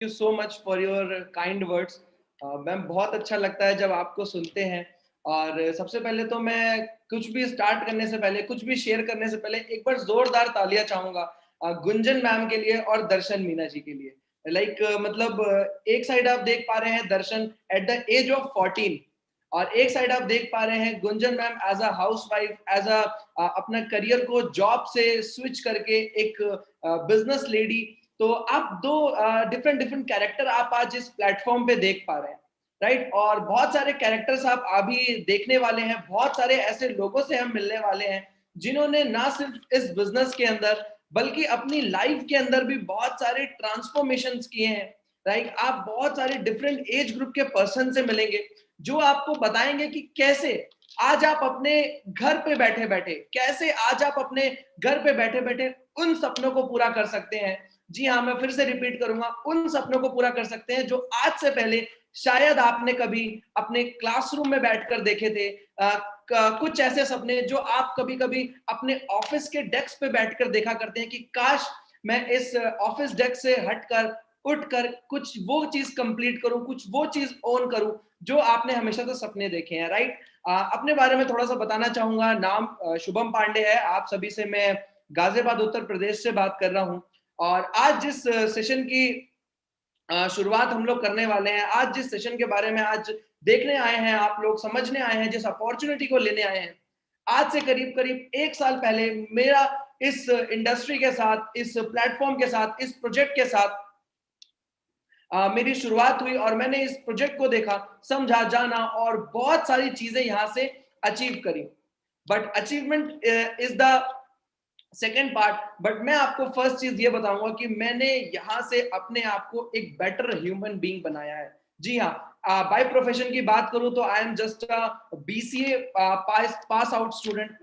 You so much for your kind words. Ma'am, बहुत अच्छा लगता है जब आपको सुनते हैं। और सबसे पहले तो मैं कुछ भी स्टार्ट करने से पहले, कुछ भी शेयर करने से पहले एक बार जोरदार तालियां चाहूंगा गुंजन मैम के लिए और दर्शन मीना जी के लिए। मतलब एक साइड आप देख पा रहे हैं Darshan at the age of 14, और एक साइड आप देख पा रहे हैं Gunjan ma'am as a housewife as, a अ अपना करियर को जॉब से स्विच करके एक बिजनेस लेडी। तो आप दो डिफरेंट डिफरेंट कैरेक्टर आप आज इस प्लेटफॉर्म पे देख पा रहे हैं, राइट। और बहुत सारे कैरेक्टर्स आप अभी देखने वाले हैं, बहुत सारे ऐसे लोगों से हम मिलने वाले हैं जिन्होंने ना सिर्फ इस बिजनेस के अंदर बल्कि अपनी लाइफ के अंदर भी बहुत सारे ट्रांसफॉर्मेशंस किए हैं, राइट। आप बहुत सारे डिफरेंट एज ग्रुप के पर्सन से मिलेंगे जो आपको बताएंगे कि कैसे आज आप अपने घर पे बैठे बैठे, कैसे आज आप अपने घर पे बैठे बैठे उन सपनों को पूरा कर सकते हैं। जी हाँ, मैं फिर से रिपीट करूंगा, उन सपनों को पूरा कर सकते हैं जो आज से पहले शायद आपने कभी अपने क्लासरूम में बैठकर देखे थे। कुछ ऐसे सपने जो आप कभी कभी अपने ऑफिस के डेस्क पे बैठकर देखा करते हैं कि काश मैं इस ऑफिस डेस्क से हटकर उठकर कुछ वो चीज कंप्लीट करूं, कुछ वो चीज ओन करूं जो आपने हमेशा से सपने देखे हैं, राइट। अपने बारे में थोड़ा सा बताना चाहूंगा। नाम शुभम पांडे है। आप सभी से मैं गाजियाबाद उत्तर प्रदेश से बात कर रहा हूं। और आज जिस सेशन की शुरुआत हम लोग करने वाले हैं, आज जिस सेशन के बारे में आज देखने आए हैं, आप लोग समझने आए हैं, जिस अपॉर्चुनिटी को लेने आए हैं, आज से करीब करीब एक साल पहले मेरा इस इंडस्ट्री के साथ, इस प्लेटफॉर्म के साथ, इस प्रोजेक्ट के साथ मेरी शुरुआत हुई और मैंने इस प्रोजेक्ट को देखा, समझा, जाना और बहुत सारी चीजें यहां से अचीव करी। But achievement is the second part. But मैं आपको फर्स्ट चीज ये बताऊंगा कि मैंने यहां से अपने आप को एक बेटर ह्यूमन बीइंग बनाया है। जी हाँ, बाय प्रोफेशन की बात करूं तो I am just a BCA pass out student.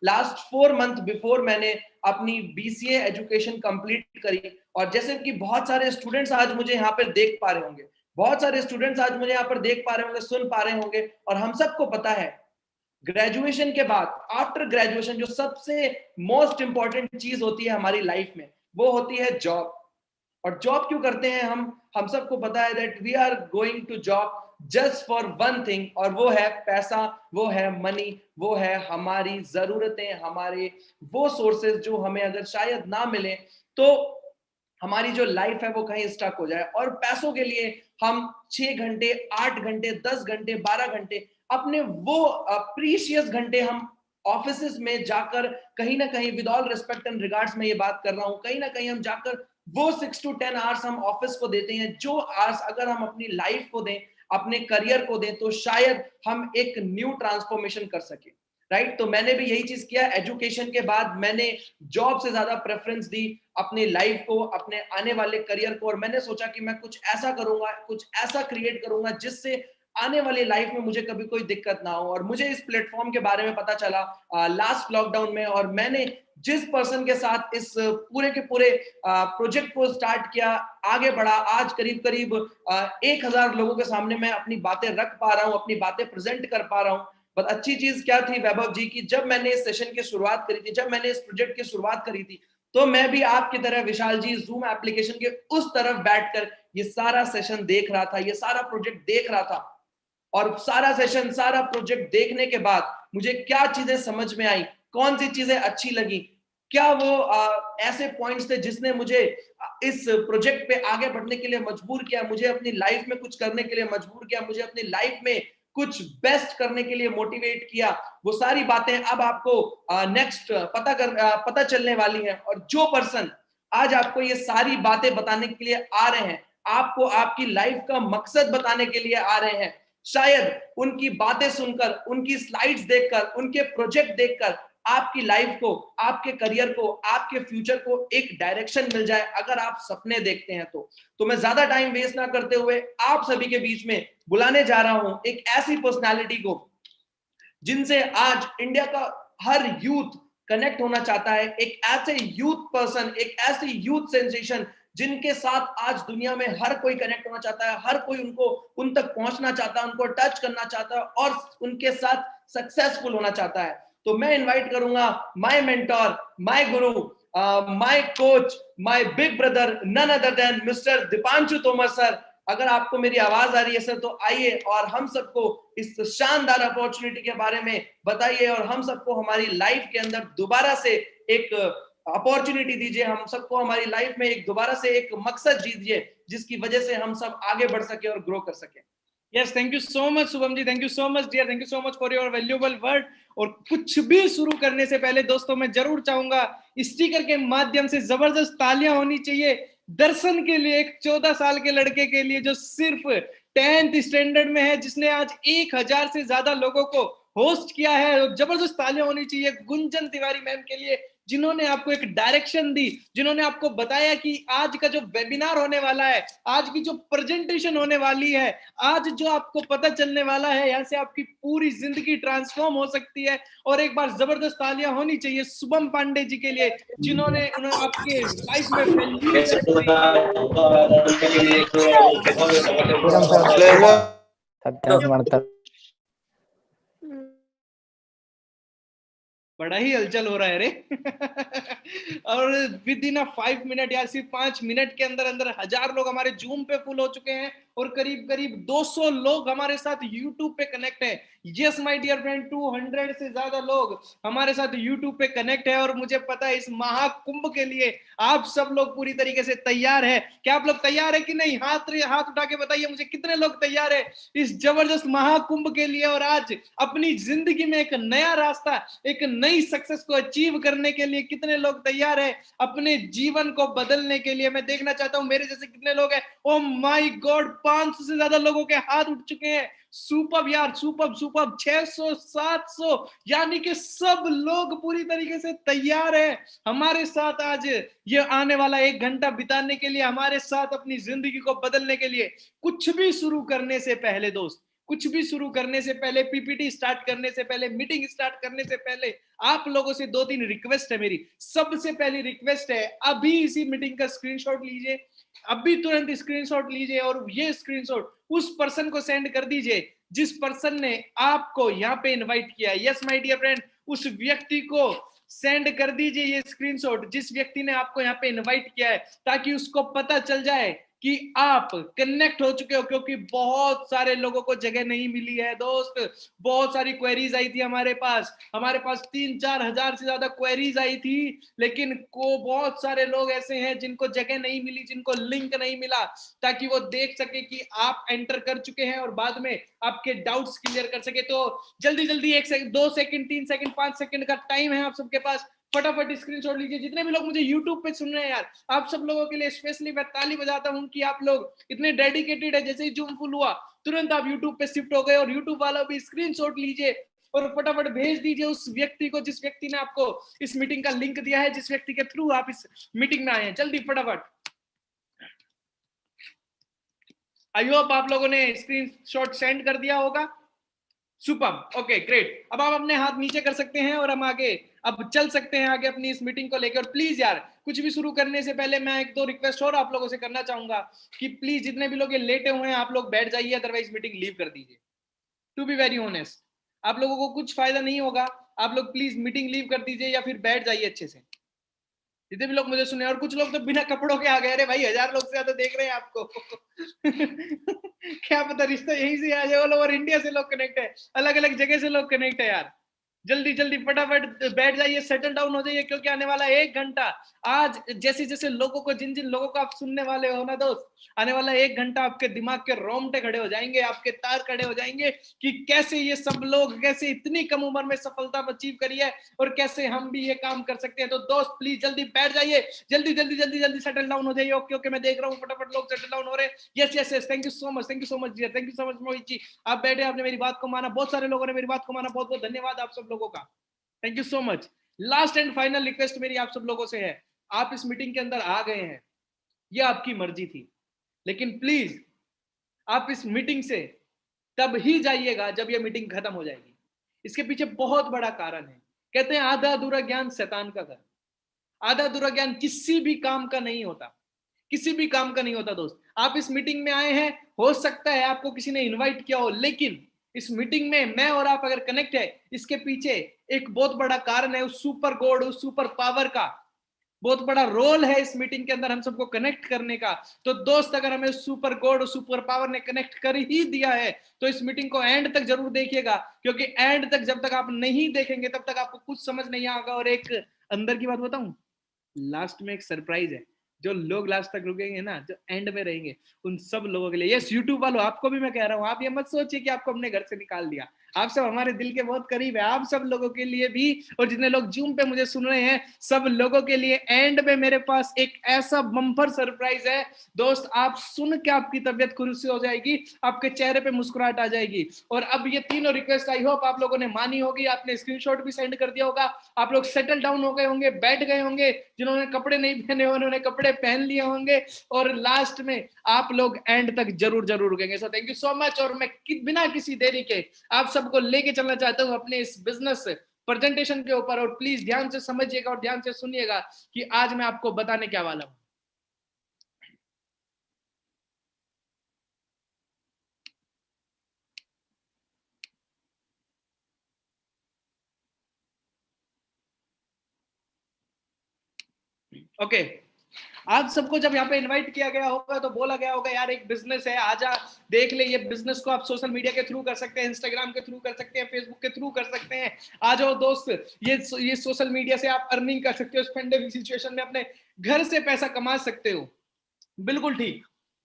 Last 4 month before मैंने अपनी बीसीए एजुकेशन कंप्लीट करी। और जैसे कि बहुत सारे स्टूडेंट्स आज मुझे यहाँ पर देख पा रहे होंगे, बहुत सारे स्टूडेंट्स आज मुझे यहाँ पर देख पा रहे होंगे, सुन पा रहे होंगे, और हम सबको पता है ग्रेजुएशन के बाद, आफ्टर ग्रेजुएशन, जो सबसे मोस्ट इंपॉर्टेंट चीज होती है हमारी लाइफ में, वो होती है जॉब। और जॉब क्यों करते हैं हम सबको पता है that we are going to job just for one thing, और वो है पैसा, वो है मनी, वो है हमारी जरूरतें, हमारे वो सोर्सेज जो हमें अगर शायद ना मिले तो हमारी जो लाइफ है वो कहीं स्टक हो जाए। और पैसों के लिए हम 6 घंटे, 8 घंटे, 10 घंटे, 12 घंटे, अपने वो प्रीशियस घंटे हम ऑफिस में जाकर कहीं ना कहीं, with all respect and regards मैं ये बात कर रहा हूं, कहीं ना कहीं हम जाकर वो 6 to 10 आवर्स हम ऑफिस को देते हैं, जो आवर्स अगर हम अपनी लाइफ को दें, अपने करियर को दें, तो शायद हम एक न्यू ट्रांसफॉर्मेशन कर सके, राइट। तो मैंने भी यही चीज किया। एजुकेशन के बाद मैंने जॉब से ज्यादा प्रेफरेंस दी अपनी लाइफ को, अपने आने वाले करियर को, और मैंने सोचा कि मैं कुछ ऐसा करूंगा, कुछ ऐसा क्रिएट करूंगा जिससे आने वाली लाइफ में मुझे कभी कोई दिक्कत ना हो। और मुझे इस प्लेटफॉर्म के बारे में पता चला लास्ट लॉकडाउन में, और मैंने जिस पर्सन के साथ इस पूरे के पूरे प्रोजेक्ट को स्टार्ट किया, आगे बढ़ा, आज करीब करीब 1,000 लोगों के सामने मैं अपनी बातें रख पा रहा हूं, अपनी बातें प्रेजेंट कर पा रहा हूं। बट अच्छी चीज क्या थी वैभव जी की, जब मैंने इस सेशन की शुरुआत करी थी, जब मैंने इस प्रोजेक्ट की शुरुआत करी थी, तो मैं भी आपकी तरह विशाल जी जूम एप्लीकेशन के उस तरफ बैठकर ये सारा सेशन देख रहा था, ये सारा प्रोजेक्ट देख रहा था। और सारा सेशन, सारा प्रोजेक्ट देखने के बाद मुझे क्या चीजें समझ में आई, कौन सी चीजें अच्छी लगी, क्या वो ऐसे पॉइंट्स थे जिसने मुझे इस प्रोजेक्ट पे आगे बढ़ने के लिए मजबूर किया, मुझे अपनी लाइफ में कुछ करने के लिए मजबूर किया, मुझे अपनी लाइफ में कुछ बेस्ट करने के लिए मोटिवेट किया। वो सारी बातें अब आपको नेक्स्ट पता चलने वाली हैं। और जो पर्सन आज आपको ये सारी बातें बताने के लिए आ रहे हैं, आपको आपकी लाइफ का मकसद बताने के लिए आ रहे हैं, शायद उनकी बातें सुनकर, उनकी स्लाइड्स देखकर, उनके प्रोजेक्ट देखकर आपकी लाइफ को, आपके करियर को, आपके फ्यूचर को एक डायरेक्शन मिल जाए, अगर आप सपने देखते हैं तो मैं ज्यादा टाइम वेस्ट ना करते हुए आप सभी के बीच में बुलाने जा रहा हूं एक ऐसी पर्सनालिटी को जिनसे आज इंडिया का हर यूथ कनेक्ट होना चाहता है, एक ऐसे यूथ पर्सन, एक ऐसी यूथ सेंसेशन जिनके साथ आज दुनिया में हर कोई कनेक्ट होना चाहता है, हर कोई उनको, उन तक पहुंचना चाहता है, उनको टच करना चाहता है और उनके साथ सक्सेसफुल होना चाहता है। तो मैं इनवाइट करूंगा my mentor, my guru, my coach, my big brother, none other than mister Deepanshu Tomar sir. अगर आपको मेरी आवाज आ रही है सर तो आइए और हम सबको इस शानदार अपॉर्चुनिटी के बारे में बताइए और हम सबको हमारी लाइफ के अंदर दोबारा से एक अपॉर्चुनिटी दीजिए, हम सबको हमारी लाइफ में एक दोबारा से एक मकसद दीजिए जिसकी वजह से हम सब आगे बढ़ सके और ग्रो कर सके। Yes, thank you so much Shubham ji, thank you so much dear, thank you so much for your valuable word। और कुछ भी शुरू करने से पहले दोस्तों मैं जरूर चाहूंगा स्टिकर के माध्यम से जबरदस्त तालियां होनी चाहिए दर्शन के लिए, एक 14 साल के लड़के के लिए जो सिर्फ 10th स्टैंडर्ड में है, जिसने आज 1000 से ज्यादा लोगों को होस्ट किया है। जबरदस्त तालियां होनी चाहिए गुंजन तिवारी मैम के लिए, जिन्होंने आपको एक डायरेक्शन दी, जिन्होंने आपको बताया कि आज का जो वेबिनार होने वाला है, आज की जो प्रेजेंटेशन होने वाली है, आज जो आपको पता चलने वाला है, यहाँ से आपकी पूरी जिंदगी ट्रांसफॉर्म हो सकती है। और एक बार जबरदस्त तालियां होनी चाहिए शुभम पांडे जी के लिए, जिन्होंने आपके लाइफ में बड़ा ही हलचल हो रहा है रे और विद इन 5 मिनट या सिर्फ 5 मिनट के अंदर अंदर 1000 लोग हमारे जूम पे फुल हो चुके हैं और करीब करीब 200 लोग हमारे साथ यूट्यूब पे कनेक्ट है। यस माय डियर फ्रेंड, 200 से ज्यादा लोग हमारे साथ यूट्यूब पे कनेक्ट है और मुझे पता है इस महाकुंभ के लिए आप सब लोग पूरी तरीके से तैयार है। क्या आप लोग तैयार है कि नहीं? हाथ उठा के बताइए मुझे कितने लोग तैयार है इस जबरदस्त महाकुंभ के लिए। और आज अपनी जिंदगी में एक नया रास्ता, एक नई सक्सेस को अचीव करने के लिए कितने लोग तैयार है अपने जीवन को बदलने के लिए? मैं देखना चाहता हूं मेरे जैसे कितने लोग हैं। ओ माय गॉड, 500 से ज्यादा लोगों के हाथ उठ चुके हैं। सुपर यार, सुपर 600 700, यानी कि सब लोग पूरी तरीके से तैयार है हमारे साथ आज ये आने वाला 1 घंटा बिताने के लिए, हमारे साथ अपनी जिंदगी को बदलने के लिए। कुछ भी शुरू करने से पहले दोस्त, कुछ भी शुरू करने से पहले, पीपीटी स्टार्ट करने से पहले, मीटिंग स्टार्ट करने से पहले आप लोगों से 2-3 रिक्वेस्ट है मेरी। सबसे पहली रिक्वेस्ट है, अभी इसी मीटिंग का स्क्रीनशॉट लीजिए, अभी तुरंत स्क्रीनशॉट लीजिए और ये स्क्रीनशॉट उस पर्सन को सेंड कर दीजिए जिस पर्सन ने आपको यहाँ पे इनवाइट किया है। यस माय डियर फ्रेंड, उस व्यक्ति को सेंड कर दीजिए ये स्क्रीनशॉट जिस व्यक्ति ने आपको यहाँ पे इनवाइट किया है, ताकि उसको पता चल जाए कि आप कनेक्ट हो चुके हो। क्योंकि बहुत सारे लोगों को जगह नहीं मिली है दोस्त, बहुत सारी क्वेरीज आई थी हमारे पास 3-4 हजार से ज्यादा क्वेरीज आई थी, लेकिन को बहुत सारे लोग ऐसे हैं जिनको जगह नहीं मिली, जिनको लिंक नहीं मिला, ताकि वो देख सके कि आप एंटर कर चुके हैं और बाद में आपके डाउट्स क्लियर कर सके। तो जल्दी जल्दी 1 सेकंड, 2 सेकंड, 3 सेकंड, 5 सेकंड का टाइम है आप सबके पास, फटाफट स्क्रीनशॉट लीजिए। जितने भी लोग मुझे YouTube पे सुन रहे हैं यार, आप सब लोगों के लिए स्पेशली मैं ताली बजाता हूं कि आप लोग इतने डेडिकेटेड है। जैसे ही जूम फुल हुआ तुरंत आप YouTube पे शिफ्ट हो गए और YouTube वाला भी स्क्रीनशॉट लीजिए और फटाफट भेज दीजिए उस व्यक्ति को जिस व्यक्ति ने आपको इस मीटिंग का लिंक दिया है, जिस व्यक्ति के थ्रू आप इस मीटिंग में आए हैं। जल्दी फटाफट। आई होप आप लोगों ने स्क्रीनशॉट सेंड कर दिया होगा। Super, okay great. अब आप अपने हाथ नीचे कर सकते हैं और हम आगे अब चल सकते हैं आगे अपनी इस मीटिंग को लेकर। और प्लीज यार, कुछ भी शुरू करने से पहले मैं 1-2 रिक्वेस्ट और आप लोगों से करना चाहूंगा कि प्लीज जितने भी लोग ये लेटे हुए हैं आप लोग बैठ जाइए, अदरवाइज मीटिंग लीव कर दीजिए। टू बी वेरी ऑनेस्ट, आप लोगों को कुछ फायदा नहीं होगा, आप लोग प्लीज मीटिंग लीव कर दीजिए या फिर बैठ जाइए अच्छे से, जितने भी लोग मुझे सुने। और कुछ लोग तो बिना कपड़ों के आ गए। अरे भाई, 1000 लोग से ज्यादा देख रहे हैं आपको क्या पता रिश्ता यहीं से आ जाए। ऑल ओवर इंडिया से लोग कनेक्ट है, अलग अलग जगह से लोग कनेक्ट है यार। जल्दी जल्दी फटाफट बैठ जाइए, सेटल डाउन हो जाइए, क्योंकि आने वाला 1 घंटा, आज जैसे जैसे लोगों को, जिन जिन लोगों को आप सुनने वाले हो ना दोस्त, आने वाला 1 घंटा आपके दिमाग के रोंगटे खड़े हो जाएंगे, आपके तार खड़े हो जाएंगे कि कैसे ये सब लोग, कैसे इतनी कम उम्र में सफलता अचीव करी है और कैसे हम भी ये काम कर सकते हैं। तो दोस्त प्लीज जल्दी बैठ जाइए, जल्दी जल्दी जल्दी जल्दी सेटल डाउन हो जाइए। ओके ओके, मैं देख रहा हूँ फटाफट लोग सेटल डाउन हो रहे हैं। Yes yes yes, thank you so much, thank you so much dear, thank you so much Mohit ji. आप बैठे, आपने मेरी बात को माना, बहुत सारे लोगों ने मेरी बात को माना, बहुत बहुत धन्यवाद आप सब लोगों का, thank you so much. Last and final request मेरी आप सब लोगों से है, आप इस मीटिंग के अंदर आ गए हैं, ये आपकी मर्जी थी, लेकिन प्लीज आप इस मीटिंग से तब ही जाइएगा जब ये मीटिंग खत्म हो जाएगी। इसके पीछे बहुत बड़ा कारण है। कहते हैं आधा अधूरा ज्ञान शैतान का घर। आधा अधूरा ज्ञान किसी भी काम का नहीं होता, किसी भी काम का नहीं होता दोस्त। आप इस मीटिंग में आए हैं, हो सकता है आपको किसी ने इनवाइट किया हो, लेकिन इस मीटिंग में मैं और आप अगर कनेक्ट है, इसके पीछे एक बहुत बड़ा कारण है उस सुपर गॉड, उस सुपर पावर का, बहुत बड़ा रोल है इस मीटिंग के अंदर हम सबको कनेक्ट करने का। तो दोस्त, अगर हमें सुपर गॉड और सुपर पावर ने कनेक्ट कर ही दिया है तो इस मीटिंग को एंड तक जरूर देखिएगा, क्योंकि एंड तक जब तक आप नहीं देखेंगे तब तक आपको कुछ समझ नहीं आएगा। और एक अंदर की बात बताऊं, लास्ट में एक सरप्राइज है। जो लोग लास्ट तक रुकेंगे ना, जो एंड में रहेंगे, उन सब लोगों के लिए, यस यूट्यूब वालों, आपको भी मैं कह रहा हूं, आप ये मत सोचिए कि आपको अपने घर से निकाल दिया। आप सब हमारे दिल के बहुत करीब है, आप सब लोगों के लिए भी, और जितने लोग जूम पे मुझे सुन रहे हैं, सब लोगों के लिए एंड में मेरे पास एक ऐसा बम्पर सरप्राइज है। दोस्त, आप सुन के आपकी तबीयत खुशी हो जाएगी, आपके चेहरे पे मुस्कुराहट आ जाएगी। और अब ये तीनों रिक्वेस्ट आई होप आप लोगों ने मानी होगी, आपने स्क्रीनशॉट भी सेंड कर दिया होगा, आप लोग सेटल डाउन हो गए होंगे, बैठ गए होंगे, जिन्होंने कपड़े नहीं पहने उन्होंने कपड़े पहन लिए होंगे, और लास्ट में आप लोग एंड तक जरूर जरूर रुकेंगे। सो थैंक यू सो मच। और मैं बिना किसी देरी के आप सबको लेके चलना चाहता हूं अपने इस बिजनेस प्रेजेंटेशन के ऊपर, और प्लीज ध्यान से समझिएगा और ध्यान से सुनिएगा कि आज मैं आपको बताने क्या वाला हूं। ओके, आप सबको जब यहाँ पे इनवाइट किया गया होगा तो बोला गया होगा यार एक बिजनेस है, आजा देख ले। ये बिजनेस को आप सोशल मीडिया के थ्रू कर सकते हैं, इंस्टाग्राम के थ्रू कर सकते हैं, फेसबुक के थ्रू कर सकते हैं। आ जाओ दोस्त, ये सोशल मीडिया से आप अर्निंग कर सकते हो, इस पेंडेमिक सिचुएशन में अपने घर से पैसा कमा सकते हो। बिल्कुल ठीक।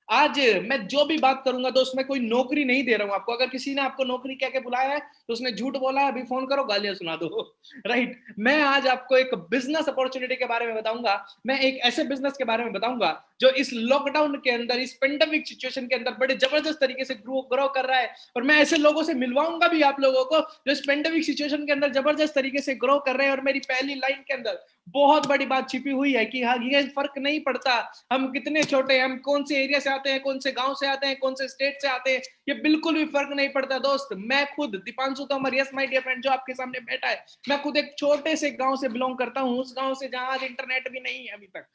आज मैं जो भी बात करूंगा दोस्त, मैं कोई नौकरी नहीं दे रहा हूं आपको। अगर किसी ने आपको नौकरी कह के बुलाया है तो उसने झूठ बोला है, अभी फोन करो, गालियां सुना दो। राइट। मैं आज आपको एक बिजनेस अपॉर्चुनिटी के बारे में बताऊंगा, मैं एक ऐसे बिजनेस के बारे में बताऊंगा जो इस लॉकडाउन के अंदर, इस पेंडेमिक सिचुएशन के अंदर बड़े जबरदस्त तरीके से ग्रो कर रहा है। और मैं ऐसे लोगों से मिलवाऊंगा भी आप लोगों को जो इस पेंडेमिक सिचुएशन के अंदर जबरदस्त तरीके से ग्रो कर रहे हैं। और मेरी पहली लाइन के अंदर बहुत बड़ी बात छिपी हुई है कि हाँ, ये फर्क नहीं पड़ता हम कितने छोटे हैं, हम कौन से एरिया से आते हैं, कौन से गांव से आते हैं, कौन से स्टेट से आते हैं, ये बिल्कुल भी फर्क नहीं पड़ता दोस्त। मैं खुद Deepanshu Tomar, yes my dear friend, जो आपके सामने बैठा है, मैं खुद एक छोटे से गांव से बिलोंग करता हूं, उस गांव से जहां आज इंटरनेट भी नहीं है अभी तक,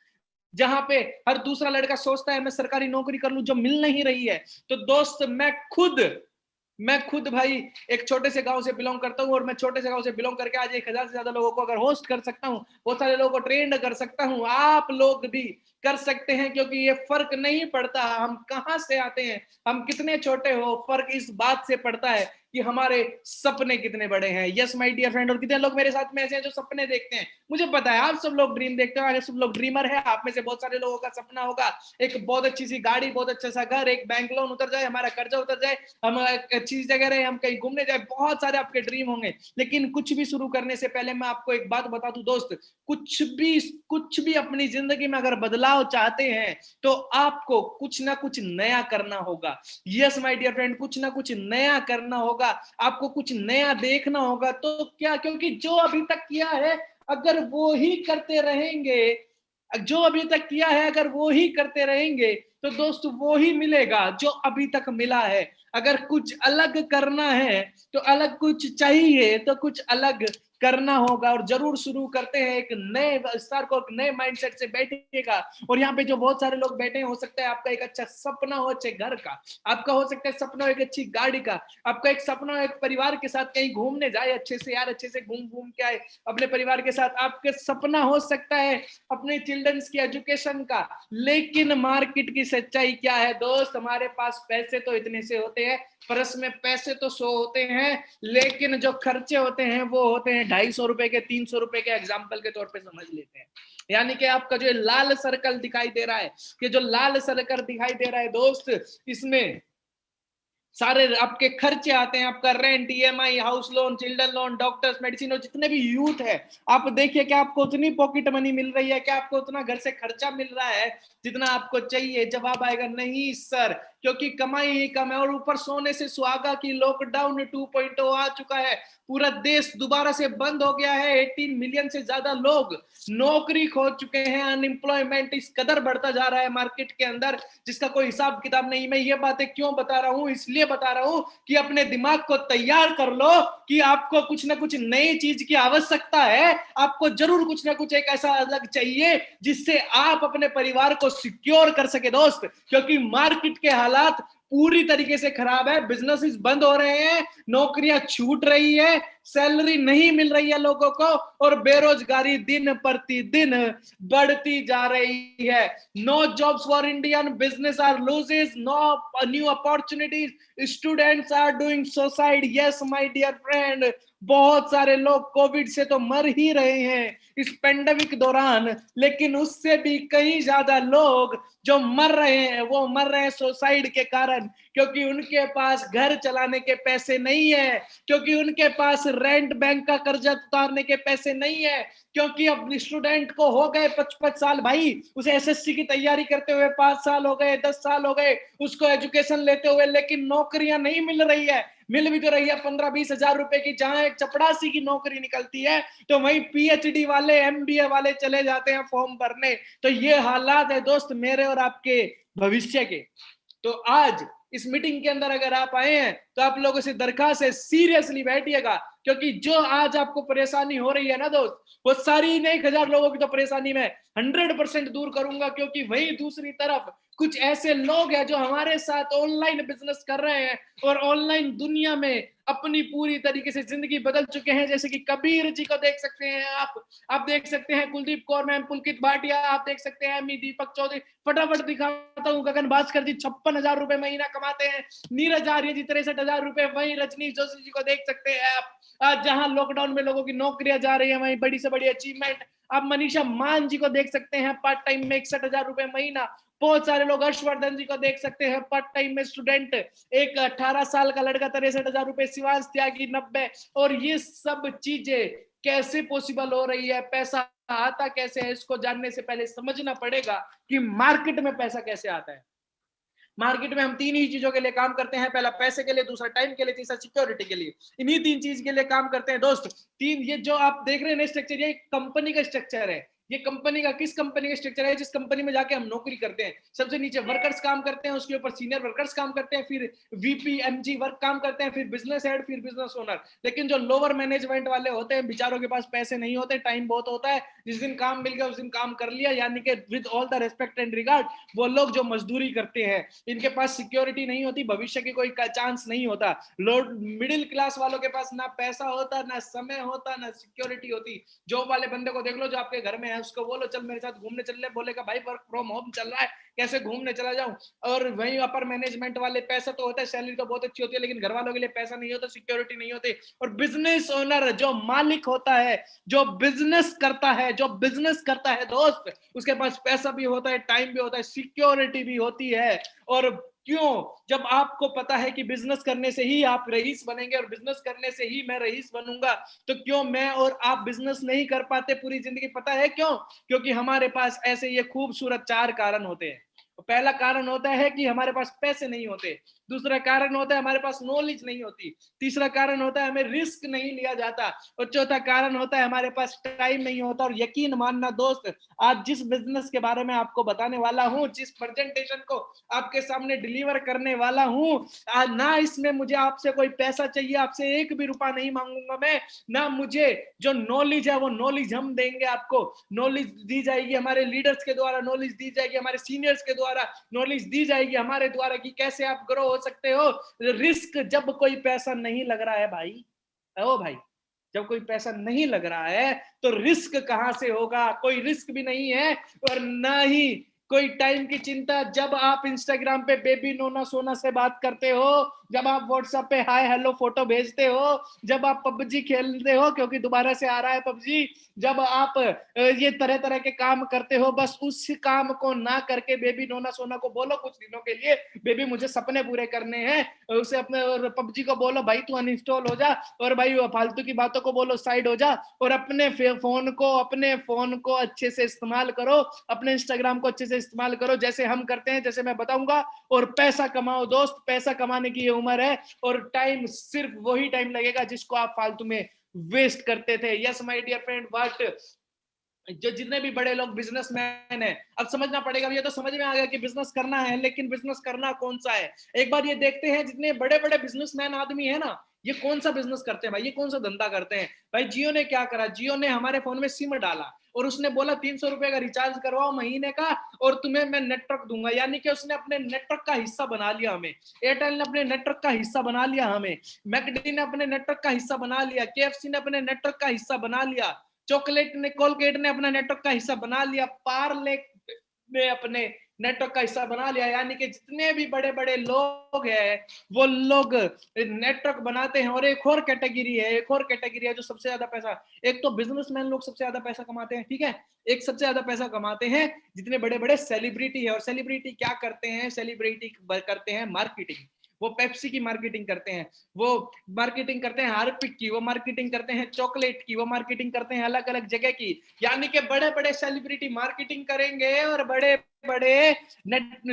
जहां पे हर दूसरा लड़का सोचता है मैं सरकारी नौकरी कर लूं, जो मिल नहीं रही है। तो दोस्त, मैं खुद भाई एक छोटे से गांव से बिलोंग करता हूं, और मैं छोटे से गांव से बिलोंग करके आज 1000 से ज्यादा लोगों को अगर होस्ट कर सकता हूं, बहुत सारे लोगों को ट्रेंड कर सकता हूं, आप लोग भी कर सकते हैं। क्योंकि ये फर्क नहीं पड़ता हम कहां से आते हैं, हम कितने छोटे हो, फर्क इस बात से पड़ता है कि हमारे सपने कितने बड़े हैं। Yes my dear friend. और कितने लोग मेरे साथ में ऐसे हैं जो सपने देखते हैं, मुझे पता है आप सब लोग ड्रीम देखते हो, सब लोग ड्रीमर है। आप में से बहुत सारे लोगों का सपना होगा एक बहुत अच्छी सी गाड़ी, बहुत अच्छा सा घर, एक बैंक लोन उतर जाए, हमारा कर्जा उतर जाए, हम अच्छी जगह रहे, हम कहीं घूमने जाए, बहुत सारे आपके ड्रीम होंगे। लेकिन कुछ भी शुरू करने से पहले मैं आपको एक बात बता दूं दोस्त, कुछ भी अपनी जिंदगी में अगर बदलाव चाहते हैं तो आपको कुछ ना कुछ नया करना होगा। यस माय डियर फ्रेंड, कुछ ना कुछ नया करना होगा, आपको कुछ नया देखना होगा। तो क्या, क्योंकि जो अभी तक किया है अगर वो ही करते रहेंगे, जो अभी तक किया है अगर वो ही करते रहेंगे तो दोस्त वो ही मिलेगा जो अभी तक मिला है। अगर कुछ अलग करना है तो अलग कुछ चाहिए, तो कुछ अलग करना होगा। और जरूर शुरू करते हैं एक नए स्टार को, एक नए माइंडसेट से बैठिएगा। और यहाँ पे जो बहुत सारे लोग बैठे हैं, हो सकता है आपका एक अच्छा सपना हो अच्छे घर का, आपका हो सकता है सपना हो एक अच्छी गाड़ी का, आपका एक सपना हो एक परिवार के साथ कहीं घूमने जाए, अच्छे से यार, अच्छे से घूम के आए अपने परिवार के साथ। आपके सपना हो सकता है अपने चिल्ड्रंस की एजुकेशन का। लेकिन मार्केट की सच्चाई क्या है दोस्त, हमारे पास पैसे तो इतने से होते हैं, पर्स में पैसे तो 100 होते हैं, लेकिन जो खर्चे होते हैं वो होते हैं 250 रुपए के, 300 रुपए के। एग्जाम्पल के तौर पे समझ लेते हैं, यानी कि आपका जो लाल सर्कल दिखाई दे रहा है, कि जो लाल सर्कल दिखाई दे रहा है दोस्त, इसमें सारे आपके खर्चे आते हैं, आपका rent, EMI, house loan, children loan, doctors, medicine, और जितने भी यूथ है, आप देखिए क्या आपको उतनी पॉकेट मनी मिल रही है, क्या आपको उतना घर से खर्चा मिल रहा है जितना आपको चाहिए? जवाब आएगा नहीं सर, क्योंकि कमाई ही कम है। और ऊपर सोने से सुहागा की लॉकडाउन 2.0 आ चुका है, पूरा देश दोबारा से बंद हो गया है, 18 मिलियन से ज्यादा लोग नौकरी खो चुके हैं, अनएम्प्लॉयमेंट इस कदर बढ़ता जा रहा है मार्केट के अंदर जिसका कोई हिसाब किताब नहीं। मैं ये बातें क्यों बता रहा हूं, इसलिए बता रहा हूं कि अपने दिमाग को तैयार कर लो कि आपको कुछ ना कुछ नई चीज की आवश्यकता है, आपको जरूर कुछ ना कुछ एक ऐसा अलग चाहिए जिससे आप अपने परिवार को सिक्योर कर सके दोस्त। क्योंकि मार्केट के हालात पूरी तरीके से खराब है। बिजनेसेस बंद हो रहे हैं, नौकरियां छूट रही है, सैलरी नहीं मिल रही है लोगों को, और बेरोजगारी दिन प्रतिदिन बढ़ती जा रही है। No jobs for Indian, business are loses, no new opportunities, students are doing suicide. Yes my dear friend, बहुत सारे लोग कोविड से तो मर ही रहे हैं इस पेंडेमिक दौरान, लेकिन उससे भी कहीं ज्यादा लोग जो मर रहे हैं वो मर रहे हैं सुसाइड के कारण, क्योंकि उनके पास घर चलाने के पैसे नहीं है, क्योंकि उनके पास रेंट बैंक का कर्जा उतारने के पैसे नहीं है, क्योंकि अब स्टूडेंट को हो गए 55 साल भाई, उसे एसएससी की तैयारी करते हुए 5 साल हो गए, 10 साल हो गए उसको एजुकेशन लेते हुए, लेकिन नौकरियां नहीं मिल रही है। मिल भी तो रही है 15-20 हजार रुपए की, जहां एक चपड़ासी की नौकरी निकलती है तो वहीं पीएचडी वाले, एमबीए वाले चले जाते हैं फॉर्म भरने। तो ये हालात है दोस्त मेरे और आपके भविष्य के। तो आज इस मीटिंग के अंदर अगर आप आए हैं तो आप लोगों से दरखास्त है, सीरियसली बैठिएगा, क्योंकि जो आज आपको परेशानी हो रही है ना दोस्त, वो सारी 1,000 लोगों की तो परेशानी मैं 100% दूर करूंगा, क्योंकि वही दूसरी तरफ कुछ ऐसे लोग हैं जो हमारे साथ ऑनलाइन बिजनेस कर रहे हैं और ऑनलाइन दुनिया में अपनी पूरी तरीके से जिंदगी बदल चुके हैं। जैसे कि कबीर जी को देख सकते हैं आप देख सकते हैं कुलदीप कौर मैम, पुलकित भाटिया, आप देख सकते हैं मी दीपक चौधरी, फटाफट दिखाता हूँ, गगन भास्कर जी 56,000 रुपए महीना कमाते हैं, नीरज आर्य जी 63,000 रुपए, वहीं रजनीश जोशी जी को देख सकते हैं आप, आज जहां लॉकडाउन में लोगों की नौकरियां जा रही है वहीं बड़ी से बड़ी अचीवमेंट। आप मनीषा मान जी को देख सकते हैं पार्ट टाइम में 61,000 रुपए महीना। बहुत सारे लोग, हर्षवर्धन जी को देख सकते हैं पार्ट टाइम में स्टूडेंट, एक 18 साल का लड़का 63,000 रुपए, शिवांश त्यागी 90। और ये सब चीजें कैसे पॉसिबल हो रही है, पैसा आता कैसे है, इसको जानने से पहले समझना पड़ेगा कि मार्केट में पैसा कैसे आता है। मार्केट में हम 3 ही चीजों के लिए काम करते हैं, पहला पैसे के लिए, दूसरा टाइम के लिए, तीसरा सिक्योरिटी के लिए। इन्हीं 3 चीज के लिए काम करते हैं दोस्त। 3 ये जो आप देख रहे हैं स्ट्रक्चर, ये कंपनी का स्ट्रक्चर है। ये कंपनी का, किस कंपनी का स्ट्रक्चर है? जिस कंपनी में जाके हम नौकरी करते हैं, सबसे नीचे वर्कर्स काम करते हैं, उसके ऊपर सीनियर वर्कर्स काम करते हैं, फिर वीपी एमजी वर्क काम करते हैं, फिर बिजनेस हेड, फिर बिजनेस ओनर। लेकिन जो लोअर मैनेजमेंट वाले होते हैं, बेचारों के पास पैसे नहीं होते, टाइम बहुत होता है, जिस दिन काम मिल गया उस दिन काम कर लिया, यानी कि with all the respect and regard, वो लोग जो मजदूरी करते हैं, इनके पास सिक्योरिटी नहीं होती, भविष्य की कोई चांस नहीं होता। लोग मिडिल क्लास वालों के पास ना पैसा होता, ना समय होता, ना सिक्योरिटी होती। जॉब वाले बंदे को देख लो जो आपके घर में है, उसको बोलो चल मेरे साथ घूमने चल ले, बोलेगा भाई वर्क फ्रॉम होम चल रहा है, कैसे घूमने चला जाऊं। और वहीं अपर मैनेजमेंट वाले, पैसा तो होता है, सैलरी तो बहुत अच्छी होती है, लेकिन घर वालों के लिए पैसा नहीं होता, सिक्योरिटी नहीं होती। और बिजनेस ओनर जो मालिक होता है, जो बिजनेस करता है दोस्त, उसके पास पैसा भी होता है, टाइम भी होता है, सिक्योरिटी भी होती है। और क्यों? जब आपको पता है कि बिजनेस करने से ही आप रईस बनेंगे और बिजनेस करने से ही मैं रईस बनूंगा, तो क्यों मैं और आप बिजनेस नहीं कर पाते पूरी जिंदगी? पता है क्यों? क्योंकि हमारे पास ऐसे ये खूबसूरत 4 कारण होते हैं। पहला कारण होता है कि हमारे पास पैसे नहीं होते, दूसरा कारण होता है हमारे पास नॉलेज नहीं होती, तीसरा कारण होता है हमें रिस्क नहीं लिया जाता, और चौथा कारण होता है हमारे पास टाइम नहीं होता। और यकीन मानना दोस्त, आज जिस बिजनेस के बारे में आपको बताने वाला हूं, जिस प्रेजेंटेशन को आपके सामने डिलीवर करने वाला हूं, ना इसमें मुझे आपसे कोई पैसा चाहिए, आपसे एक भी रुपया नहीं मांगूंगा मैं, ना मुझे जो नॉलेज है वो नॉलेज हम देंगे आपको, नॉलेज दी जाएगी हमारे लीडर्स के द्वारा, नॉलेज दी जाएगी हमारे सीनियर्स के द्वारा, नॉलेज दी जाएगी हमारे द्वारा कि कैसे आप ग्रो हो सकते हो। रिस्क जब कोई पैसा नहीं लग रहा है भाई, ओ भाई, जब कोई पैसा नहीं लग रहा है तो रिस्क कहां से होगा? कोई रिस्क भी नहीं है और ना ही कोई टाइम की चिंता। जब आप इंस्टाग्राम पे बेबी नोना सोना से बात करते हो, जब आप व्हाट्सएप पे हाय हेलो फोटो भेजते हो, जब आप पबजी खेलते हो क्योंकि दोबारा से आ रहा है पबजी, जब आप ये तरह तरह के काम करते हो, बस उस काम को ना करके बेबी नोना सोना को बोलो कुछ दिनों के लिए, बेबी मुझे सपने पूरे करने हैं, उसे अपने, और पबजी को बोलो भाई तू अनइंस्टॉल हो जा, और भाई फालतू की बातों को बोलो साइड हो जा, और अपने फोन को अच्छे से इस्तेमाल करो, अपने इंस्टाग्राम को अच्छे से इस्तेमाल करो जैसे हम करते हैं, जैसे मैं बताऊंगा, और पैसा कमाओ दोस्त। पैसा कमाने की ये उम्र है, और टाइम सिर्फ वही टाइम लगेगा जिसको आप फालतू में वेस्ट करते थे। Yes my dear friend, but जो जितने भी बड़े लोग बिजनेसमैन हैं, अब समझना पड़ेगा। ये तो समझ में आ गया कि बिजनेस करना है, लेकिन बिजनेस करना कौन सा है? एक बार ये देखते हैं जितने बड़े बड़े बिजनेसमैन आदमी है ना, ये कौन सा बिजनेस करते हैं भाई, ये कौन सा धंधा करते हैं भाई। जियो ने क्या करा? जियो ने हमारे फोन में सिम डाला और उसने बोला 300 रुपए का रिचार्ज करवाओ महीने का और तुम्हें मैं नेटवर्क दूंगा, यानी कि उसने अपने नेटवर्क का हिस्सा बना लिया हमें, एयरटेल ने अपने नेटवर्क का हिस्सा बना लिया हमें, मैकडी ने अपने नेटवर्क का हिस्सा बना लिया, केएफसी ने अपने नेटवर्क का हिस्सा बना लिया, चॉकलेट ने, कोलगेट ने अपना नेटवर्क का हिस्सा बना लिया, पार्ले ने अपने नेटवर्क का हिस्सा बना लिया, यानी कि जितने भी बड़े बड़े लोग हैं वो लोग नेटवर्क बनाते हैं। और एक और कैटेगरी है जो सबसे ज्यादा पैसा, एक तो बिजनेसमैन लोग सबसे ज्यादा पैसा कमाते हैं, ठीक है, एक सबसे ज्यादा पैसा कमाते हैं जितने बड़े बड़े सेलिब्रिटी है। और सेलिब्रिटी क्या करते हैं, सेलिब्रिटी करते हैं मार्केटिंग, वो पेप्सी की मार्केटिंग करते हैं, वो मार्केटिंग करते हैं हार्पिक की, वो मार्केटिंग करते हैं चॉकलेट की, वो मार्केटिंग करते हैं अलग अलग जगह की, यानी कि बड़े बड़े सेलिब्रिटी मार्केटिंग करेंगे और बड़े बड़े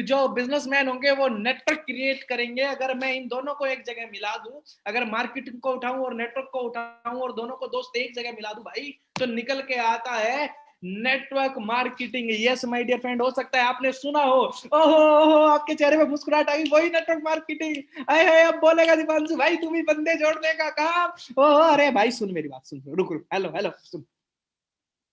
जो बिजनेसमैन होंगे वो नेटवर्क क्रिएट करेंगे। अगर मैं इन दोनों को एक जगह मिला दूं, अगर मार्केटिंग को उठाऊं और नेटवर्क को उठाऊं और दोनों को दोस्त एक जगह मिला दूं भाई, तो निकल के आता है network marketing. Yes my dear friend, हो सकता है आपने सुना हो, ओहो आपके चेहरे पे मुस्कुराहट आई, वही नेटवर्क मार्केटिंग, अरे अब बोलेगा दीपांशु भाई तुम ही बंदे जोड़ने का काम। ओहो अरे भाई सुन मेरी बात, सुन रुक रुक, हेलो हेलो सुन,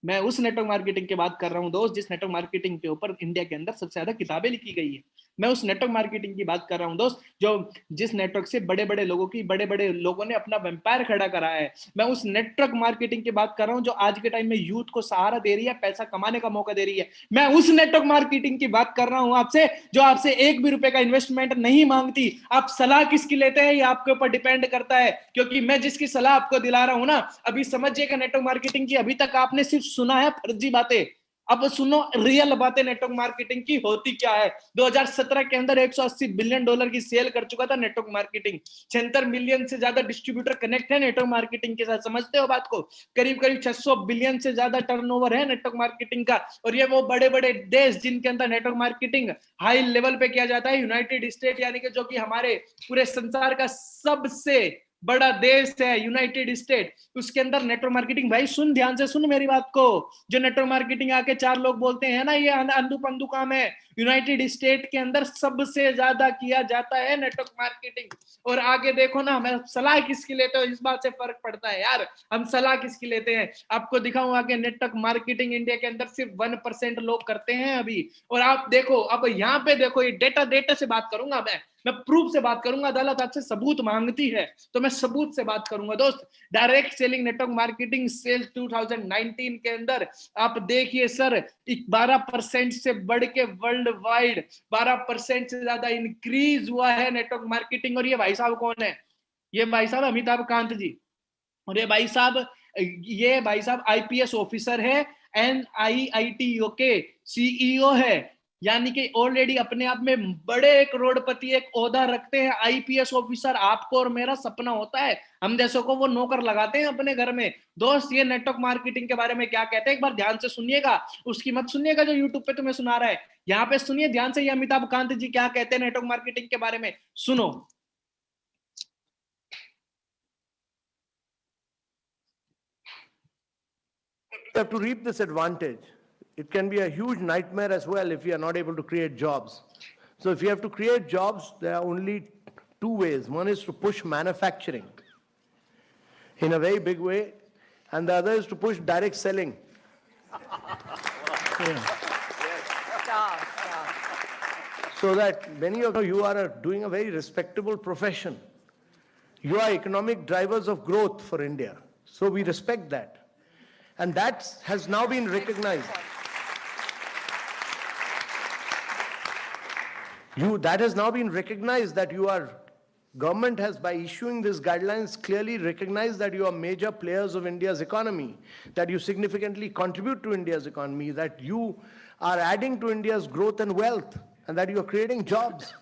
मैं उस नेटवर्क मार्केटिंग की बात कर रहा हूं दोस्त जिस नेटवर्क मार्केटिंग के ऊपर इंडिया के अंदर सबसे ज्यादा किताबें लिखी गई है। मैं उस नेटवर्क मार्केटिंग की बात कर रहा हूं दोस्त जो जिस नेटवर्क से बड़े बड़े लोगों ने अपना वेम्पायर खड़ा करा है। मैं उस नेटवर्क मार्केटिंग की बात कर रहा हूं जो आज के टाइम में यूथ को सहारा दे रही है, पैसा कमाने का मौका दे रही है। मैं उस नेटवर्क मार्केटिंग की बात कर रहा हूं आपसे जो आपसे एक भी रुपए का इन्वेस्टमेंट नहीं मांगती। आप सलाह किसकी लेते हैं ये आपके ऊपर डिपेंड करता है, क्योंकि मैं जिसकी सलाह आपको दिला रहा हूं ना, अभी समझिएगा नेटवर्क मार्केटिंग की अभी तक आपने सिर्फ सुना है फर्जी बातें, अब सुनो रियल बातें नेटवर्क मार्केटिंग की होती क्या है। 2017 के अंदर 180 बिलियन डॉलर की सेल कर चुका था नेटवर्क मार्केटिंग, 76 मिलियन से ज्यादा डिस्ट्रीब्यूटर कनेक्ट है नेटवर्क मार्केटिंग के साथ, समझते हो बात को, करीब करीब 600 बिलियन से ज्यादा टर्नओवर है नेटवर्क मार्केटिंग का। और ये वो बड़े बड़े देश जिनके अंदर नेटवर्क मार्केटिंग हाई लेवल पे किया जाता है, यूनाइटेड स्टेट यानी कि जो कि हमारे पूरे संसार का सबसे बड़ा देश है यूनाइटेड स्टेट, उसके अंदर नेटवर्क मार्केटिंग, भाई सुन ध्यान से सुन मेरी बात को, जो नेटवर्क मार्केटिंग आके चार लोग बोलते हैं ना ये अंधु पंधु काम है, यूनाइटेड स्टेट के अंदर सबसे ज्यादा किया जाता है नेटवर्क मार्केटिंग। और आगे देखो ना, मैं सलाह किसकी लेते हो इस बात से फर्क पड़ता है यार, हम सलाह किसकी लेते हैं आपको दिखाऊं आगे। नेटवर्क मार्केटिंग इंडिया के अंदर सिर्फ 1% लोग करते हैं अभी। और आप देखो अब यहाँ पे देखो, ये डेटा से बात करूंगा मैं प्रूफ से बात करूंगा, अदालत आपसे सबूत मांगती है तो मैं सबूत से बात करूंगा दोस्त। Direct selling network marketing sales 2019 के अंदर आप देखिए सर 12% से बढ़ के वर्ल्ड वाइड 12% से ज्यादा इंक्रीज हुआ है नेटवर्क मार्केटिंग। और ये भाई साहब कौन है, ये भाई साहब अमिताभ कांत जी, और ये भाई साहब आईपीएस ऑफिसर है, NIIT के CEO है, यानी कि ऑलरेडी अपने आप में बड़े करोड़पति एक ओहदा रखते हैं आईपीएस ऑफिसर। आपको और मेरा सपना होता है हम जैसों को वो नौकर लगाते हैं अपने घर में। दोस्त ये नेटवर्क मार्केटिंग के बारे में क्या कहते हैं एक बार ध्यान से सुनिएगा, उसकी मत सुनिएगा जो यूट्यूब पे तुम्हें सुना रहा है, यहाँ पे सुनिए ध्यान से ये अमिताभ कांत जी क्या कहते हैं नेटवर्क मार्केटिंग के बारे में, सुनो। You have to reap this advantage. It can be a huge nightmare as well if you are not able to create jobs. So if you have to create jobs, there are only two ways. One is to push manufacturing in a very big way, and the other is to push direct selling. Yeah. So that many of you are doing a very respectable profession. You are economic drivers of growth for India. So we respect that. And that has now been recognized. That has now been recognized that government has, by issuing these guidelines, clearly recognized that you are major players of India's economy, that you significantly contribute to India's economy, that you are adding to India's growth and wealth, and that you are creating jobs.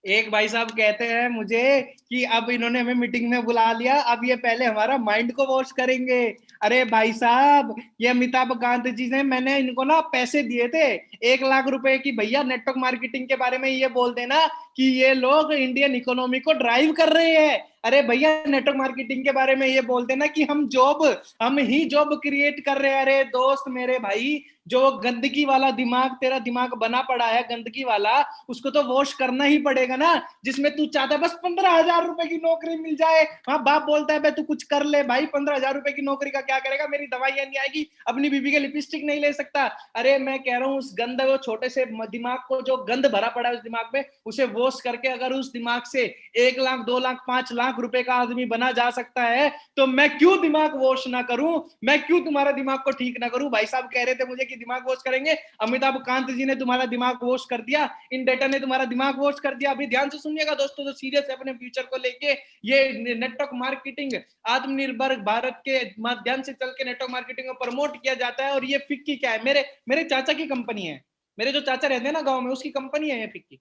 एक भाई साहब कहते हैं मुझे कि अब इन्होंने हमें मीटिंग में बुला लिया, अब ये पहले हमारा माइंड को वॉश करेंगे। अरे भाई साहब ये अमिताभ कांत जी ने, मैंने इनको ना पैसे दिए थे 1 लाख रुपए की, भैया नेटवर्क मार्केटिंग के बारे में ये बोल देना कि ये लोग इंडियन इकोनॉमी को ड्राइव कर रहे हैं। अरे भैया नेटवर्क मार्केटिंग के बारे में ये बोलते ना कि हम ही जॉब क्रिएट कर रहे हैं। अरे दोस्त मेरे भाई, जो गंदगी वाला दिमाग तेरा दिमाग बना पड़ा है गंदगी वाला, उसको तो वॉश करना ही पड़ेगा ना। जिसमें तू चाहता बस 15,000 रुपए की नौकरी मिल जाए, हाँ बाप बोलता है भाई तू कुछ कर ले। भाई 15,000 रुपए की नौकरी का क्या करेगा, मेरी दवाइयां नहीं आएगी, अपनी बीबी के लिपस्टिक नहीं ले सकता। अरे मैं कह रहा हूँ उस गंद, वो छोटे से दिमाग को, जो गंद भरा पड़ा है उस दिमाग में, उसे वॉश करके अगर उस दिमाग से 1 लाख 2 लाख 5 लाख रुपए का आदमी बना जा सकता है, तो मैं क्यों दिमाग वॉश ना करूं, मैं क्यों तुम्हारा दिमाग को ठीक ना करूं। भाई साहब कह रहे थे मुझे कि दिमाग वॉश करेंगे, अमिताभ कांत जी ने तुम्हारा दिमाग वॉश कर दिया, इन डेटा ने तुम्हारा दिमाग वॉश कर दिया। अभी ध्यान से सुनिएगा दोस्तों, जो सीरियस है अपने फ्यूचर को लेके, ये नेटवर्क मार्केटिंग आत्मनिर्भर भारत के माध्यम से चल के नेटवर्क मार्केटिंग को प्रमोट किया जाता है। और ये फिक्की क्या है, मेरे चाचा की कंपनी है, मेरे जो चाचा रहते हैं ना गांव में, उसकी कंपनी है ये फिक्की।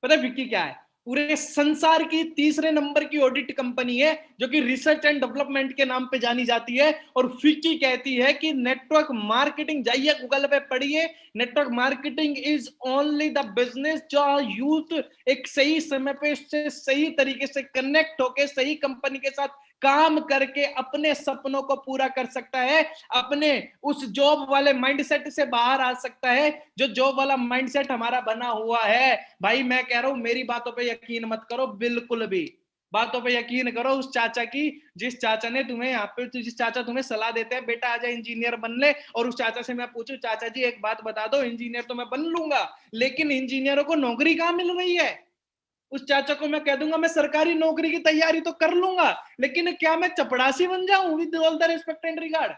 पता है फिक्की क्या है, पूरे संसार की 3रे नंबर की ऑडिट कंपनी है, जो कि रिसर्च एंड डेवलपमेंट के नाम पे जानी जाती है। और फिक्की कहती है कि नेटवर्क मार्केटिंग, जाइए गूगल पे पढ़िए, network marketing is only the business जो यूथ एक सही समय पे सही तरीके से कनेक्ट होके सही कंपनी के साथ काम करके अपने सपनों को पूरा कर सकता है, अपने उस जॉब वाले माइंडसेट से बाहर आ सकता है, जो जॉब वाला माइंडसेट हमारा बना हुआ है। भाई मैं कह रहा हूं मेरी बातों पे यकीन मत करो, बिल्कुल भी बातों पे यकीन करो उस चाचा की, जिस चाचा ने तुम्हें यहाँ पे, जिस चाचा तुम्हें सलाह देते हैं बेटा आजा इंजीनियर बन ले, और उस चाचा से मैं पूछूं चाचा जी एक बात बता दो, इंजीनियर तो मैं बन लूंगा लेकिन इंजीनियरों को नौकरी कहां मिल रही है, उस चाचा को मैं कह दूंगा मैं सरकारी नौकरी की तैयारी तो कर लूंगा लेकिन क्या मैं चपड़ासी बन जाऊं, with all the respect and regard.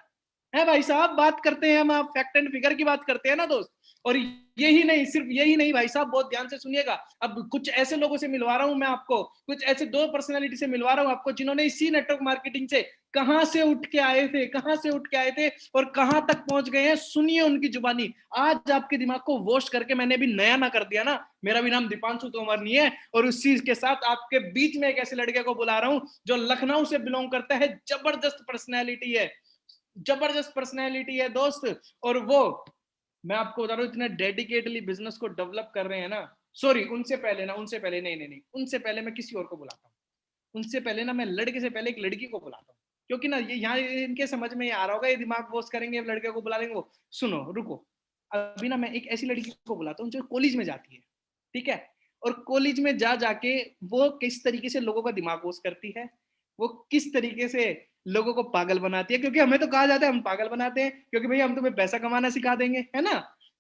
है भाई साहब, बात करते हैं हम, आप फैक्ट एंड फिगर की बात करते हैं ना दोस्त। और यही नहीं, सिर्फ यही नहीं भाई साहब, बहुत ध्यान से सुनिएगा, अब कुछ ऐसे लोगों से मिलवा रहा हूं मैं आपको, कुछ ऐसे 2 पर्सनालिटी से मिलवा रहा हूं आपको, जिन्होंने इसी नेटवर्क मार्केटिंग से कहां से उठ के आए थे, कहां से उठ के आए थे और कहां तक पहुंच गए हैं। सुनिए उनकी जुबानी, आज आपके दिमाग को वॉश करके मैंने भी नया ना कर दिया ना। मेरा भी नाम दीपांशु तोमर नहीं है, और उस चीज के साथ आपके बीच में एक ऐसे लड़के को बुला रहा हूं जो लखनऊ से बिलोंग करता है, जबरदस्त पर्सनैलिटी है, जबरदस्त पर्सनैलिटी है दोस्त। और वो मैं आपको बता रहा हूं इतने डेडिकेटली बिजनेस को डेवलप कर रहे हैं ना। सॉरी उनसे पहले नहीं, उनसे पहले मैं किसी और को बुलाता हूँ, उनसे पहले ना मैं लड़के से पहले एक लड़की को बुलाता हूँ, क्योंकि ना ये यहाँ इनके समझ में ये आ रहा होगा ये दिमाग वॉश करेंगे लड़के को बुला लेंगे। वो सुनो रुको, अभी ना मैं एक ऐसी लड़की को बुलाता हूँ जो कॉलेज में जाती है, ठीक है, और कॉलेज में जा जाके वो किस तरीके से लोगों का दिमाग वॉश करती है, वो किस तरीके से लोगों को पागल बनाती है, क्योंकि हमें तो कहा जाता है हम पागल बनाते हैं क्योंकि भैया हम तुम्हें पैसा कमाना सिखा देंगे, है ना।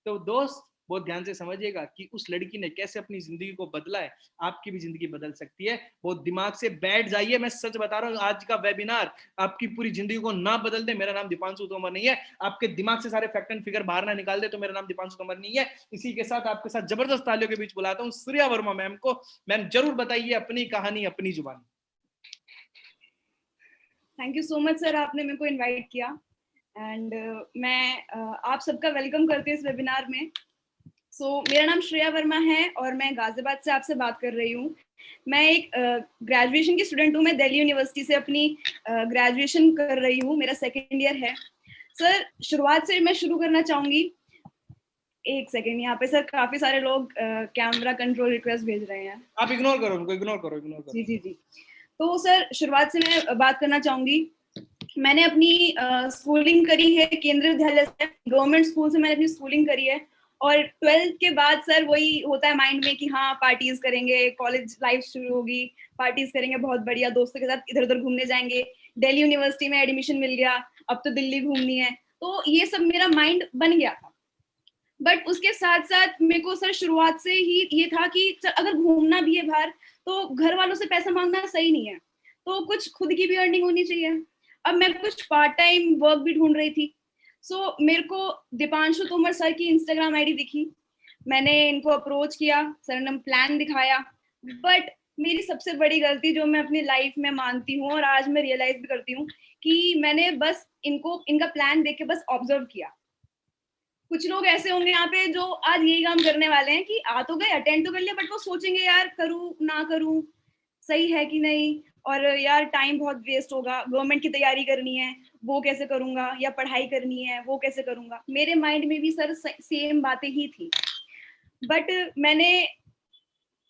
तो दोस्त बहुत ध्यान से समझिएगा कि उस लड़की ने कैसे अपनी जिंदगी को बदला है, आपकी भी जिंदगी बदल सकती है। बहुत दिमाग से बैठ जाइए, मैं सच बता रहा हूँ, आज का वेबिनार आपकी पूरी जिंदगी को ना बदल दे, मेरा नाम दीपांशु तोमर नहीं है, आपके दिमाग से सारे फैक्ट एंड फिगर बाहर ना निकाल दे, तो मेरा नाम दीपांशु तोमर नहीं है। इसी के साथ आपके साथ जबरदस्त तालियों के बीच बुलाता हूँ श्रेया वर्मा मैम को। मैम जरूर बताइए अपनी कहानी अपनी जुबानी। Thank you so much sir, आपने मेरे को इनवाइट किया एंड मैं आप सबका वेलकम करती हूँ इस वेबिनार में। मेरा नाम श्रेया वर्मा है और मैं गाजियाबाद से आपसे बात कर रही हूँ। मैं एक ग्रेजुएशन की स्टूडेंट हूँ, मैं दिल्ली यूनिवर्सिटी से अपनी ग्रेजुएशन कर रही हूँ, मेरा 2nd ईयर है। सर शुरुआत से मैं शुरू करना चाहूंगी, एक सेकेंड, यहाँ पे सर काफी सारे लोग कैमरा कंट्रोल रिक्वेस्ट भेज रहे हैं, आप इग्नोर करो उनको, इग्नोर करो। जी जी जी। तो सर शुरुआत से मैं बात करना चाहूंगी, मैंने अपनी स्कूलिंग करी है केंद्रीय विद्यालय से, गवर्नमेंट स्कूल से मैंने अपनी स्कूलिंग करी है। और 12th के बाद सर वही होता है माइंड में कि हाँ पार्टीज करेंगे, कॉलेज लाइफ शुरू होगी, पार्टीज करेंगे, बहुत बढ़िया, दोस्तों के साथ इधर उधर घूमने जाएंगे, दिल्ली यूनिवर्सिटी में एडमिशन मिल गया, अब तो दिल्ली घूमनी है, तो ये सब मेरा माइंड बन गया था। बट उसके साथ साथ मेरे को सर शुरुआत से ही ये था कि अगर घूमना भी है बाहर तो घर वालों से पैसा मांगना सही नहीं है, तो कुछ खुद की भी अर्निंग होनी चाहिए। अब मैं कुछ पार्ट टाइम वर्क भी ढूंढ रही थी। मेरे को दीपांशु तोमर सर की इंस्टाग्राम आईडी दिखी, मैंने इनको अप्रोच किया, सर ने प्लान दिखाया। बट मेरी सबसे बड़ी गलती जो मैं अपनी लाइफ में मानती हूँ और आज मैं रियलाइज भी करती हूँ कि मैंने बस इनका प्लान देख के बस ऑब्जर्व किया। कुछ लोग ऐसे होंगे यहाँ पे जो आज यही काम करने वाले हैं कि आ तो गए, अटेंड तो कर लिया, बट वो सोचेंगे यार करूँ ना करूँ, सही है कि नहीं, और यार टाइम बहुत वेस्ट होगा, गवर्नमेंट की तैयारी करनी है वो कैसे करूंगा, या पढ़ाई करनी है वो कैसे करूंगा। मेरे माइंड में भी सर सेम बातें ही थी। बट मैंने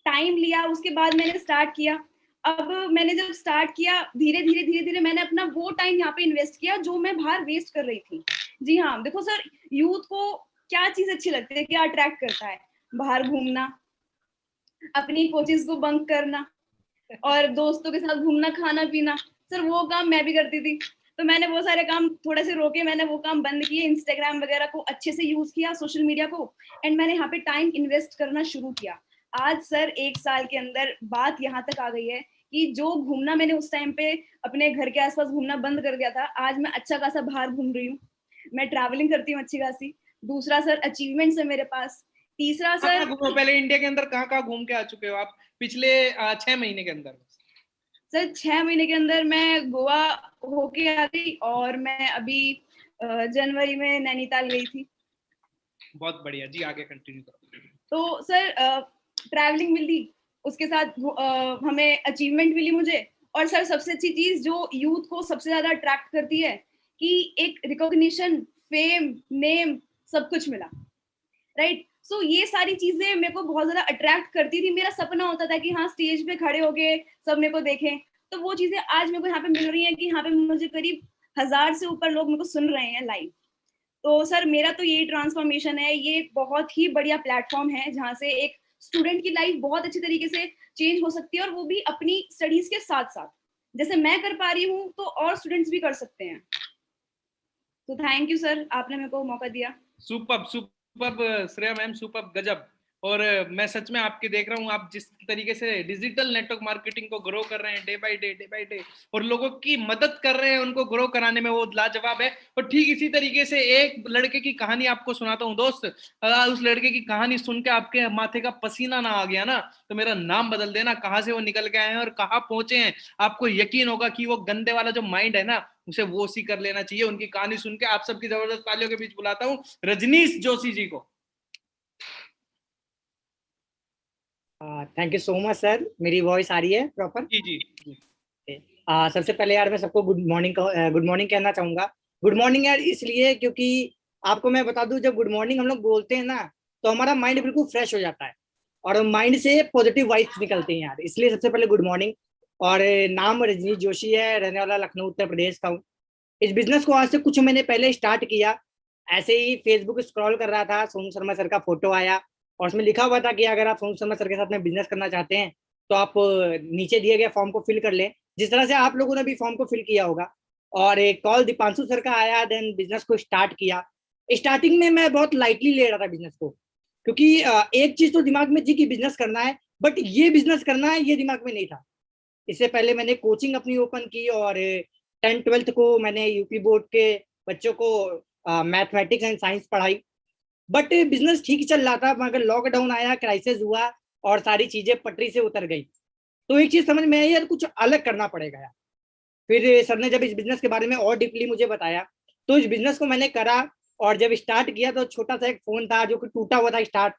टाइम लिया, उसके बाद मैंने स्टार्ट किया। अब मैंने जब स्टार्ट किया, धीरे धीरे मैंने अपना वो टाइम यहाँ पे इन्वेस्ट किया जो मैं बाहर वेस्ट कर रही थी। जी हाँ, देखो सर, यूथ को क्या चीज अच्छी लगती है, क्या अट्रैक्ट करता है? बाहर घूमना, अपनी कोचिंग को बंक करना और दोस्तों के साथ घूमना, खाना पीना। सर वो काम मैं भी करती थी, तो मैंने वो सारे काम थोड़े से रोके, मैंने वो काम बंद किए, इंस्टाग्राम वगैरह को अच्छे से यूज किया, सोशल मीडिया को, एंड मैंने यहाँ पे टाइम इन्वेस्ट करना शुरू किया। आज सर 1 साल के अंदर बात यहाँ तक आ गई है कि जो घूमना मैंने उस टाइम पे अपने घर के आसपास घूमना बंद कर दिया था, आज मैं अच्छा खासा बाहर घूम रही हूँ, मैं ट्रैवलिंग करती हूँ अच्छी खासी। दूसरा सर, अचीवमेंट्स है मेरे पास। तीसरा सर, घूमो पहले, इंडिया के अंदर कहाँ घूम के आ चुके हो आप पिछले 6 महीने के अंदर? सर 6 महीने के अंदर मैं गोवा होके आ गई और मैं अभी जनवरी में नैनीताल गई थी। बहुत बढ़िया जी, आगे कंटिन्यू करो। तो सर ट्रैवलिंग मिली, उसके साथ हमें अचीवमेंट मिली मुझे, और सर सबसे अच्छी चीज जो यूथ को सबसे ज्यादा अट्रैक्ट करती है कि एक रिकॉग्निशन, फेम, नेम, सब कुछ मिला, राइट। सो ये सारी चीजें मेरे को बहुत ज्यादा अट्रैक्ट करती थी। मेरा सपना होता था कि हाँ, स्टेज पे खड़े होके सब मेरे को देखें, तो वो चीजें आज मेरे को यहाँ पे मिल रही हैं कि यहाँ पे मुझे करीब 1000 से ऊपर लोग मेरे को सुन रहे हैं लाइव। तो सर मेरा तो यही ट्रांसफॉर्मेशन है, ये बहुत ही बढ़िया प्लेटफॉर्म है जहाँ से एक स्टूडेंट की लाइफ बहुत अच्छी तरीके से चेंज हो सकती है, और वो भी अपनी स्टडीज के साथ साथ। जैसे मैं कर पा रही हूँ तो और स्टूडेंट्स भी कर सकते हैं। तो थैंक यू सर, आपने मेरे को मौका दिया। सुपर्ब श्रेया मैम, सुपर्ब, गजब। और मैं सच में आपके देख रहा हूँ, आप जिस तरीके से डिजिटल नेटवर्क मार्केटिंग को ग्रो कर रहे हैं डे बाय डे, और लोगों की मदद कर रहे हैं उनको ग्रो कराने में, वो लाजवाब है। और ठीक इसी तरीके से एक लड़के की कहानी आपको सुनाता हूँ दोस्त। उस लड़के की कहानी सुन के आपके माथे का पसीना ना आ गया ना, तो मेरा नाम बदल देना। कहाँ से वो निकल के आए हैं और कहाँ पहुंचे हैं, आपको यकीन होगा कि वो गंदे वाला जो माइंड है ना, उसे वो सी कर लेना चाहिए। उनकी कहानी सुन के आप सबकी जबरदस्त तालियों के बीच बुलाता हूँ रजनीश जोशी जी को। Thank you so much sir. मेरी वॉइस आ रही है प्रॉपर? जी जी। सबसे पहले यार मैं सबको गुड मॉर्निंग कहना चाहूंगा। गुड मॉर्निंग यार इसलिए क्योंकि आपको मैं बता दूं, जब गुड मॉर्निंग हम लोग बोलते हैं ना, तो हमारा माइंड बिल्कुल फ्रेश हो जाता है और माइंड से पॉजिटिव वाइब्स निकलते हैं यार, इसलिए सबसे पहले गुड मॉर्निंग। और नाम रजनीश जोशी है, रहने वाला लखनऊ उत्तर प्रदेश का हूँ। इस बिजनेस को आज से कुछ महीने पहले स्टार्ट किया। ऐसे ही फेसबुक स्क्रॉल कर रहा था, सोनू शर्मा सर का फोटो आया और उसमें लिखा हुआ था कि अगर आप सोनू शर्मा सर के साथ में बिजनेस करना चाहते हैं तो आप नीचे दिए गए फॉर्म को फिल कर लें, जिस तरह से आप लोगों ने भी फॉर्म को फिल किया होगा। और एक कॉल दीपांशु सर का आया, देन बिजनेस को स्टार्ट किया। स्टार्टिंग में मैं बहुत लाइटली ले रहा था बिजनेस को, क्योंकि एक चीज तो दिमाग में थी कि बिजनेस करना है, बट ये बिजनेस करना है ये दिमाग में नहीं था। इससे पहले मैंने कोचिंग अपनी ओपन की और 10th-12th को मैंने यूपी बोर्ड के बच्चों को मैथमेटिक्स एंड साइंस पढ़ाई। बट बिजनेस ठीक चल रहा था, मगर लॉकडाउन आया, क्राइसिस हुआ और सारी चीजें पटरी से उतर गई। तो एक चीज समझ में आई यार, कुछ अलग करना पड़ेगा यार। फिर सर ने जब इस बिजनेस के बारे में और डीपली मुझे बताया, तो इस बिजनेस को मैंने करा। और जब स्टार्ट किया तो छोटा सा एक फोन था जो कि टूटा हुआ था स्टार्ट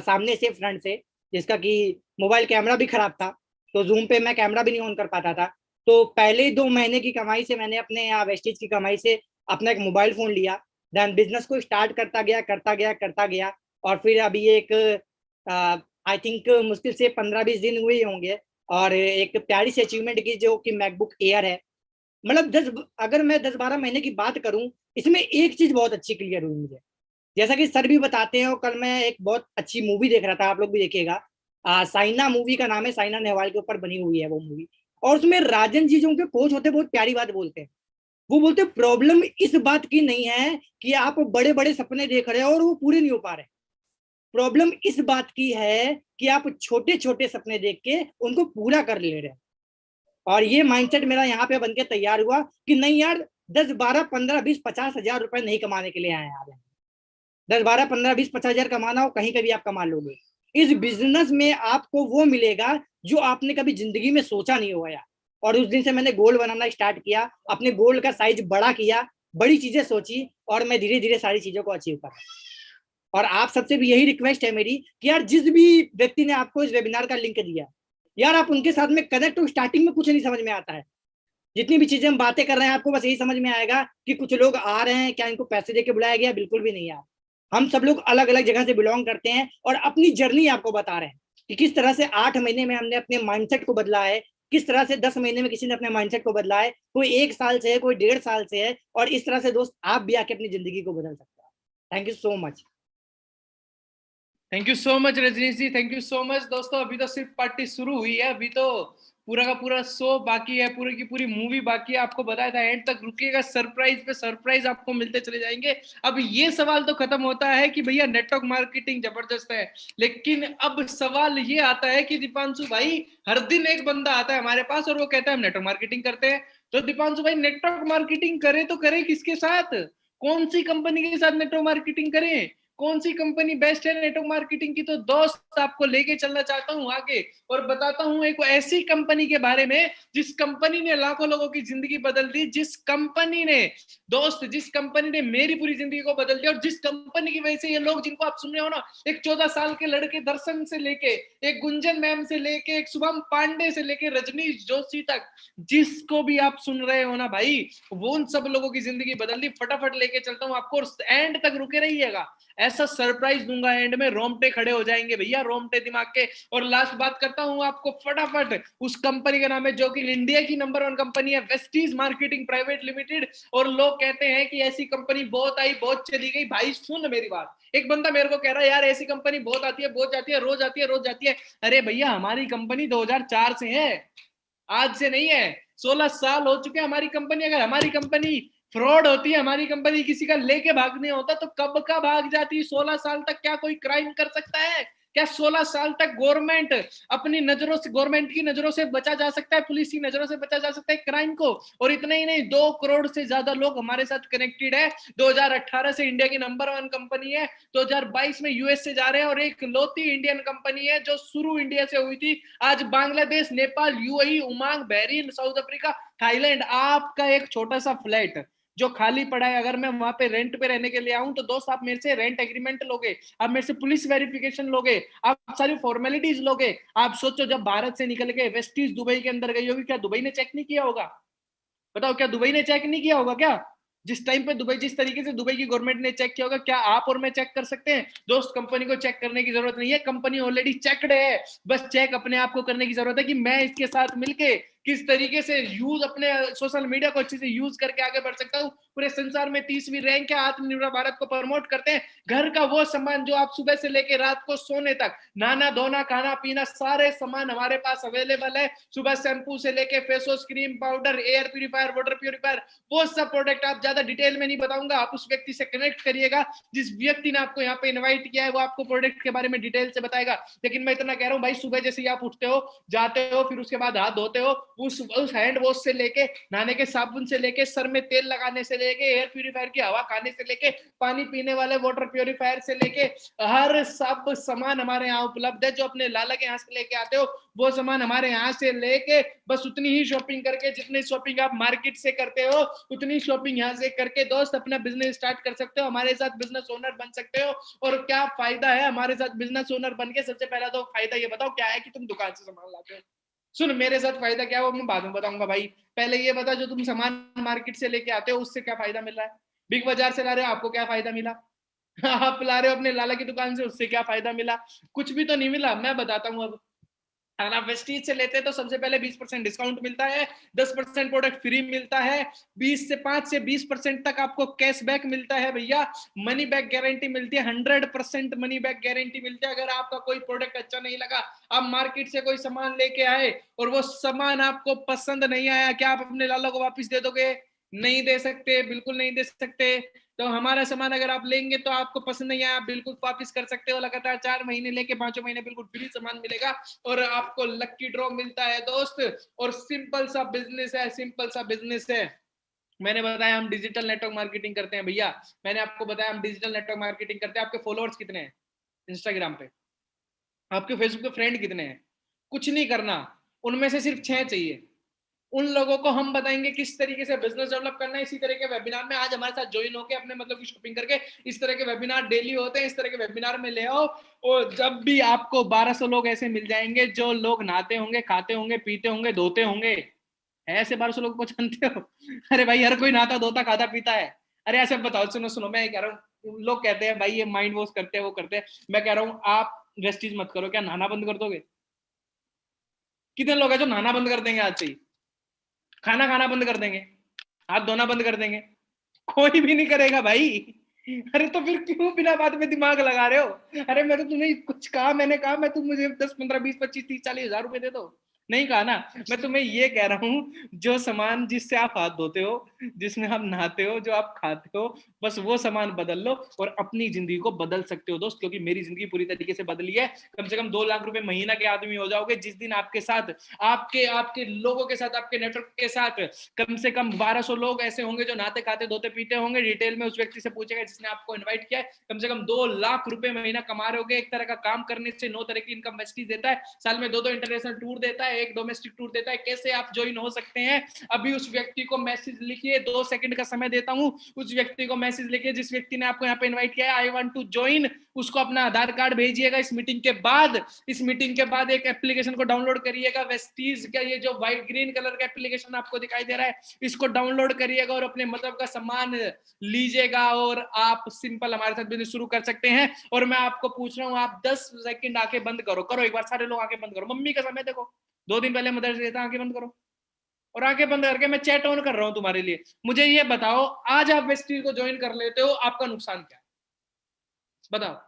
सामने से, फ्रंट से, जिसका कि मोबाइल कैमरा भी खराब था, तो जूम पे मैं कैमरा भी नहीं ऑन कर पाता था। तो पहले 2 महीने की कमाई से मैंने अपने यहाँ वेस्टेज की कमाई से अपना एक मोबाइल फोन लिया, देन बिजनेस को स्टार्ट करता गया। और फिर अभी एक आई थिंक मुश्किल से 15-20 दिन हुए होंगे और एक प्यारी सी अचीवमेंट की जो कि मैकबुक एयर है। मतलब अगर मैं 10-12 महीने की बात करूं, इसमें एक चीज बहुत अच्छी क्लियर हुई मुझे, जैसा कि सर भी बताते हैं। और कल मैं एक बहुत अच्छी मूवी देख रहा था, आप लोग भी देखिएगा, साइना मूवी का नाम है, साइना नेहवाल के ऊपर बनी हुई है वो मूवी। और उसमें राजन जी जो उनके कोच होते हैं, बहुत प्यारी बात बोलते हैं। वो बोलते प्रॉब्लम इस बात की नहीं है कि आप बड़े बड़े सपने देख रहे हो और वो पूरे नहीं हो पा रहे, प्रॉब्लम इस बात की है कि आप छोटे छोटे सपने देख के उनको पूरा कर ले रहे हैं। और ये माइंडसेट मेरा यहाँ पे बनके तैयार हुआ कि नहीं यार, 10, 12, 15, 20, 50 हजार रुपए नहीं कमाने के लिए आए यार। 10, 12, 15, 20, 50 हजार कमाना हो, कहीं कभी आप कमा लोगे। इस बिजनेस में आपको वो मिलेगा जो आपने कभी जिंदगी में सोचा नहीं हुआ यार। और उस दिन से मैंने गोल बनाना स्टार्ट किया, अपने गोल का साइज बड़ा किया, बड़ी चीजें सोची और मैं धीरे धीरे सारी चीजों को अचीव करा। और आप सबसे भी यही रिक्वेस्ट है मेरी कि यार जिस भी व्यक्ति ने आपको इस वेबिनार का लिंक दिया, यार आप उनके साथ में कनेक्ट हो। स्टार्टिंग में कुछ नहीं समझ में आता है, जितनी भी चीजें हम बातें कर रहे हैं आपको बस यही समझ में आएगा कि कुछ लोग आ रहे हैं, क्या इनको पैसे देके बुलाया गया? बिल्कुल भी नहीं यार। हम सब लोग अलग अलग जगह से बिलोंग करते हैं और अपनी जर्नी आपको बता रहे हैं कि किस तरह से 8 महीने में हमने अपने माइंडसेट को बदला है, किस तरह से 10 महीने में किसी ने अपने माइंडसेट को बदला है, कोई 1 साल से है, कोई 1.5 साल से है, और इस तरह से दोस्त आप भी आके अपनी जिंदगी को बदल सकते हो। Thank you so much. Thank you so much Rajneesh ji, thank you so much. दोस्तों अभी तो सिर्फ पार्टी शुरू हुई है, अभी तो पूरा का पूरा शो बाकी है, पूरी की पूरी मूवी बाकी है। आपको बताया था एंड तक रुकिएगा, सरप्राइज पे सरप्राइज आपको मिलते चले जाएंगे। अब ये सवाल तो खत्म होता है कि भैया नेटवर्क मार्केटिंग जबरदस्त है, लेकिन अब सवाल ये आता है कि दीपांशु भाई, हर दिन एक बंदा आता है हमारे पास और वो कहता है हम नेटवर्क मार्केटिंग करते हैं। तो दीपांशु भाई, नेटवर्क मार्केटिंग करे तो करे किसके साथ, कौन सी कंपनी के साथ नेटवर्क मार्केटिंग करें, कौन सी कंपनी बेस्ट है नेटवर्क मार्केटिंग की? तो दोस्त आपको लेके चलना चाहता हूं आगे, और बताता हूं एक ऐसी कंपनी के बारे में जिस कंपनी ने लाखों लोगों की जिंदगी बदल दी, जिस कंपनी ने दोस्त, जिस कंपनी ने मेरी पूरी जिंदगी को बदल दिया, और जिस कंपनी की वजह से ये लोग जिनको आप सुन रहे हो ना, एक 14 साल के लड़के दर्शन से लेके, एक गुंजन मैम से लेके, एक शुभम पांडे से लेके रजनीश जोशी तक, जिसको भी आप सुन रहे हो ना भाई, वो उन सब लोगों की जिंदगी बदल दी। फटाफट लेके चलता हूं आपको, एंड तक रुके रहिएगा, ऐसा सरप्राइज दूंगा एंड में, रोमटे खड़े हो जाएंगे भैया, रोमटे दिमाग के। और लास्ट बात करता हूं आपको फटाफट, उस कंपनी का नाम है जो कि इंडिया की नंबर 1 कंपनी है, वेस्टीज मार्केटिंग प्राइवेट लिमिटेड। और लोग कहते हैं कि ऐसी कंपनी बहुत आई बहुत चली गई। भाई सुन मेरी बात, एक बंदा मेरे को कह रहा है यार ऐसी कंपनी बहुत आती है बहुत जाती है, रोज आती है रोज जाती है। अरे भैया हमारी कंपनी 2004 से है, आज से नहीं है, 16 साल हो चुके हैं हमारी कंपनी। अगर हमारी कंपनी फ्रॉड होती है, हमारी कंपनी किसी का लेके भागने होता, तो कब का भाग जाती। 16 साल तक क्या कोई क्राइम कर सकता है? क्या 16 साल तक गवर्नमेंट अपनी नजरों से, गवर्नमेंट की नजरों से बचा जा सकता है, पुलिस की नजरों से बचा जा सकता है क्राइम को? और इतना ही नहीं, 2 करोड़ से ज्यादा लोग हमारे साथ कनेक्टेड है। 2018 से इंडिया की नंबर 1 कंपनी है, 2022 में यूएस से जा रहे हैं, और एक लौती इंडियन कंपनी है जो शुरू इंडिया से हुई थी, आज Bangladesh, Nepal, UAE, Oman, Bahrain, south Africa, Thailand. आपका एक छोटा सा फ्लैट जो खाली पड़ा है, अगर मैं वहां पे रेंट पे रहने के लिए आऊं, तो दोस्त आप मेरे से रेंट एग्रीमेंट लोगे, आप मेरे से पुलिस वेरिफिकेशन लोगे, आप सारी फॉर्मेलिटीज लोगे। आप सोचो जब भारत से निकल के वेस्टीज दुबई के अंदर गई होगी, क्या दुबई ने चेक नहीं किया होगा? बताओ, क्या दुबई ने चेक नहीं किया होगा? क्या जिस टाइम पे दुबई, जिस तरीके से दुबई की गवर्नमेंट ने चेक किया होगा, क्या आप और मैं चेक कर सकते हैं? दोस्त कंपनी को चेक करने की जरूरत नहीं है, कंपनी ऑलरेडी चेकड है। बस चेक अपने आप को करने की जरूरत है कि मैं इसके साथ मिलके किस तरीके से यूज, अपने सोशल मीडिया को अच्छे से यूज करके आगे बढ़ सकता हूँ। पूरे संसार में 30वीं रैंक है, आत्मनिर्भर भारत को प्रमोट करते हैं। घर का वो सामान जो आप सुबह से लेके रात को सोने तक, नहाना धोना खाना पीना, सारे सामान हमारे पास अवेलेबल है। सुबह शैम्पू से लेके face wash, cream, powder, air purifier, water purifier, वो सब प्रोडक्ट आप ज्यादा डिटेल में नहीं बताऊंगा। आप उस व्यक्ति से कनेक्ट करिएगा, जिस व्यक्ति ने आपको यहाँ पे इनवाइट किया है, वो आपको प्रोडक्ट के बारे में डिटेल से बताएगा। लेकिन मैं इतना कह रहा हूँ भाई, सुबह जैसे ही आप उठते हो, जाते हो, फिर उसके बाद हाथ धोते हो, उस हैंड वॉश से लेके, नहाने के साबुन से लेके, सर में तेल लगाने से लेके, एयर प्यूरिफायर की हवा खाने से लेके, पानी पीने वाले वाटर प्यूरिफायर से लेके, हर सब सामान हमारे यहाँ उपलब्ध है। जो अपने लाला के यहाँ से लेके आते हो, वो सामान हमारे यहाँ से लेके, बस उतनी ही शॉपिंग करके, जितनी शॉपिंग आप मार्केट से करते हो उतनी शॉपिंग यहाँ से करके दोस्त अपना बिजनेस स्टार्ट कर सकते हो, हमारे साथ बिजनेस ओनर बन सकते हो। और क्या फायदा है हमारे साथ बिजनेस ओनर बन के? सबसे पहला तो फायदा ये बताओ क्या है कि तुम दुकान से सामान लाते हो। सुन, मेरे साथ फायदा क्या है वो मैं बाद में बताऊंगा भाई। पहले ये बता, जो तुम सामान मार्केट से लेके आते हो उससे क्या फायदा मिल रहा है? बिग बाजार से ला रहे हो, आपको क्या फायदा मिला? आप ला रहे हो अपने लाला की दुकान से, उससे क्या फायदा मिला? कुछ भी तो नहीं मिला। मैं बताता हूँ अब। अगर आप वेस्टीज से लेते हैं तो सबसे पहले 20% डिस्काउंट मिलता है, 10% प्रोडक्ट फ्री मिलता है, 5 से 20% तक आपको कैशबैक मिलता है भैया। मनी बैक गारंटी मिलती है, 100% मनी बैक गारंटी मिलती है। अगर आपका कोई प्रोडक्ट अच्छा नहीं लगा, आप मार्केट से कोई सामान लेके आए और वो सामान आपको पसंद नहीं आया, क्या आप अपने लाला को वापस दे दोगे? नहीं दे सकते, बिल्कुल नहीं दे सकते। तो हमारा सामान अगर आप लेंगे तो आपको पसंद नहीं आया, आप बिल्कुल वापस कर सकते हो। लगातार 4 महीने लेके 5 महीने बिल्कुल फ्री सामान मिलेगा, और आपको लक्की ड्रॉ मिलता है दोस्त। और सिंपल सा बिजनेस है, सिंपल सा बिजनेस है। मैंने बताया हम डिजिटल नेटवर्क मार्केटिंग करते हैं भैया, मैंने आपको बताया हम डिजिटल नेटवर्क मार्केटिंग करते हैं। आपके फॉलोअर्स कितने हैं इंस्टाग्राम पे? आपके फेसबुक पे फ्रेंड कितने हैं? कुछ नहीं करना, उनमें से सिर्फ 6 चाहिए। उन लोगों को हम बताएंगे किस तरीके से बिजनेस डेवलप करना है। इसी तरह के वेबिनार में आज हमारे साथ ज्वाइन होकर अपने मतलब की शॉपिंग करके, इस तरह के वेबिनार डेली होते हैं, इस तरह के वेबिनार में ले आओ। और जब भी आपको 1200 लोग ऐसे मिल जाएंगे जो लोग नहाते होंगे, खाते होंगे, पीते होंगे, धोते होंगे। ऐसे 1200 लोग को जानते हो? अरे भाई हर कोई नहाता धोता खाता पीता है। अरे ऐसे बताओ, सुनो सुनो, मैं कह रहा हूँ, लोग कहते हैं भाई ये माइंड वॉश करते हैं, वो करते हैं। मैं कह रहा हूँ आप वेस्टीज मत करो, क्या नहाना बंद कर दोगे? कितने लोग हैं जो नहाना बंद कर देंगे आज से ही, खाना खाना बंद कर देंगे, हाथ धोना बंद कर देंगे? कोई भी नहीं करेगा भाई। अरे तो फिर क्यों बिना बात में दिमाग लगा रहे हो? अरे मैं तो तुम्हें कुछ कहा, मैंने कहा मैं तुम मुझे 10 15 20 25 30 40 हजार रुपए दे दो, नहीं कहा ना। मैं तुम्हें ये कह रहा हूँ, जो सामान जिससे आप हाथ धोते हो, जिसमें आप नहाते हो, जो आप खाते हो, बस वो सामान बदल लो और अपनी जिंदगी को बदल सकते हो दोस्त। क्योंकि मेरी जिंदगी पूरी तरीके से बदली है। कम से कम 2 लाख रुपए महीना के आदमी हो जाओगे जिस दिन आपके साथ, आपके आपके लोगों के साथ, आपके नेटवर्क के साथ कम से कम 1200 लोग ऐसे होंगे जो नहाते खाते धोते पीते होंगे। डिटेल में उस व्यक्ति से पूछेगा जिसने आपको इन्वाइट किया है। कम से कम 2 लाख रुपए महीना कमा रहे होगे। एक तरह का काम करने से 9 तरह की इनकम वेस्टीज देता है, साल में 2 इंटरनेशनल टूर देता है, 1 डोमेस्टिक टूर देता है। कैसे आप ज्वाइन हो सकते हैं? अभी उस व्यक्ति को मैसेज लिखिए, 2 सेकंड का समय देता हूं, उस व्यक्ति को मैसेज लिखिए जिस व्यक्ति ने आपको यहाँ पे इन्वाइट किया है, आई वांट टू ज्वाइन। उसको अपना आधार कार्ड भेजिएगा। इस मीटिंग के बाद एक एप्लीकेशन को डाउनलोड करिएगा, वेस्टीज का ये जो व्हाइट ग्रीन कलर का एप्लीकेशन आपको दिखाई दे रहा है, इसको डाउनलोड करिएगा और अपने मतलब का सामान लीजिएगा और आप सिंपल हमारे साथ बिजनेस शुरू कर सकते हैं। और मैं आपको पूछ रहा हूँ, आप 10 सेकंड आंखें बंद करो एक बार, सारे लोग आंखें बंद करो। मम्मी का समय देखो, 2 दिन पहले मदर्स डे था, आंखें बंद करो और आंखें बंद करके मैं चैट ऑन कर रहा हूं तुम्हारे लिए। मुझे ये बताओ, आज आप वेस्टीज को ज्वाइन कर लेते हो, आपका नुकसान क्या है? बताओ।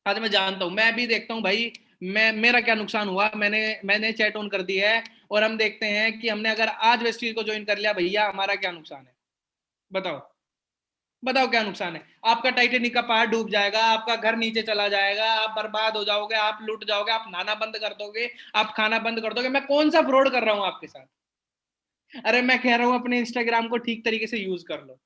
आज मैं जानता हूं, मैं भी देखता हूं भाई, मेरा क्या नुकसान हुआ। मैंने चैट ऑन कर दी है और हम देखते हैं कि हमने अगर आज वेस्टीज को ज्वाइन कर लिया भैया, हमारा क्या नुकसान है? बताओ बताओ क्या नुकसान है? आपका टाइटेनिक का पहाड़ डूब जाएगा, आपका घर नीचे चला जाएगा, आप बर्बाद हो जाओगे, आप लूट जाओगे, आप नहाना बंद कर दोगे, आप खाना बंद कर दोगे। मैं कौन सा फ्रॉड कर रहा हूं आपके साथ? अरे मैं कह रहा हूं अपने इंस्टाग्राम को ठीक तरीके से यूज कर लो।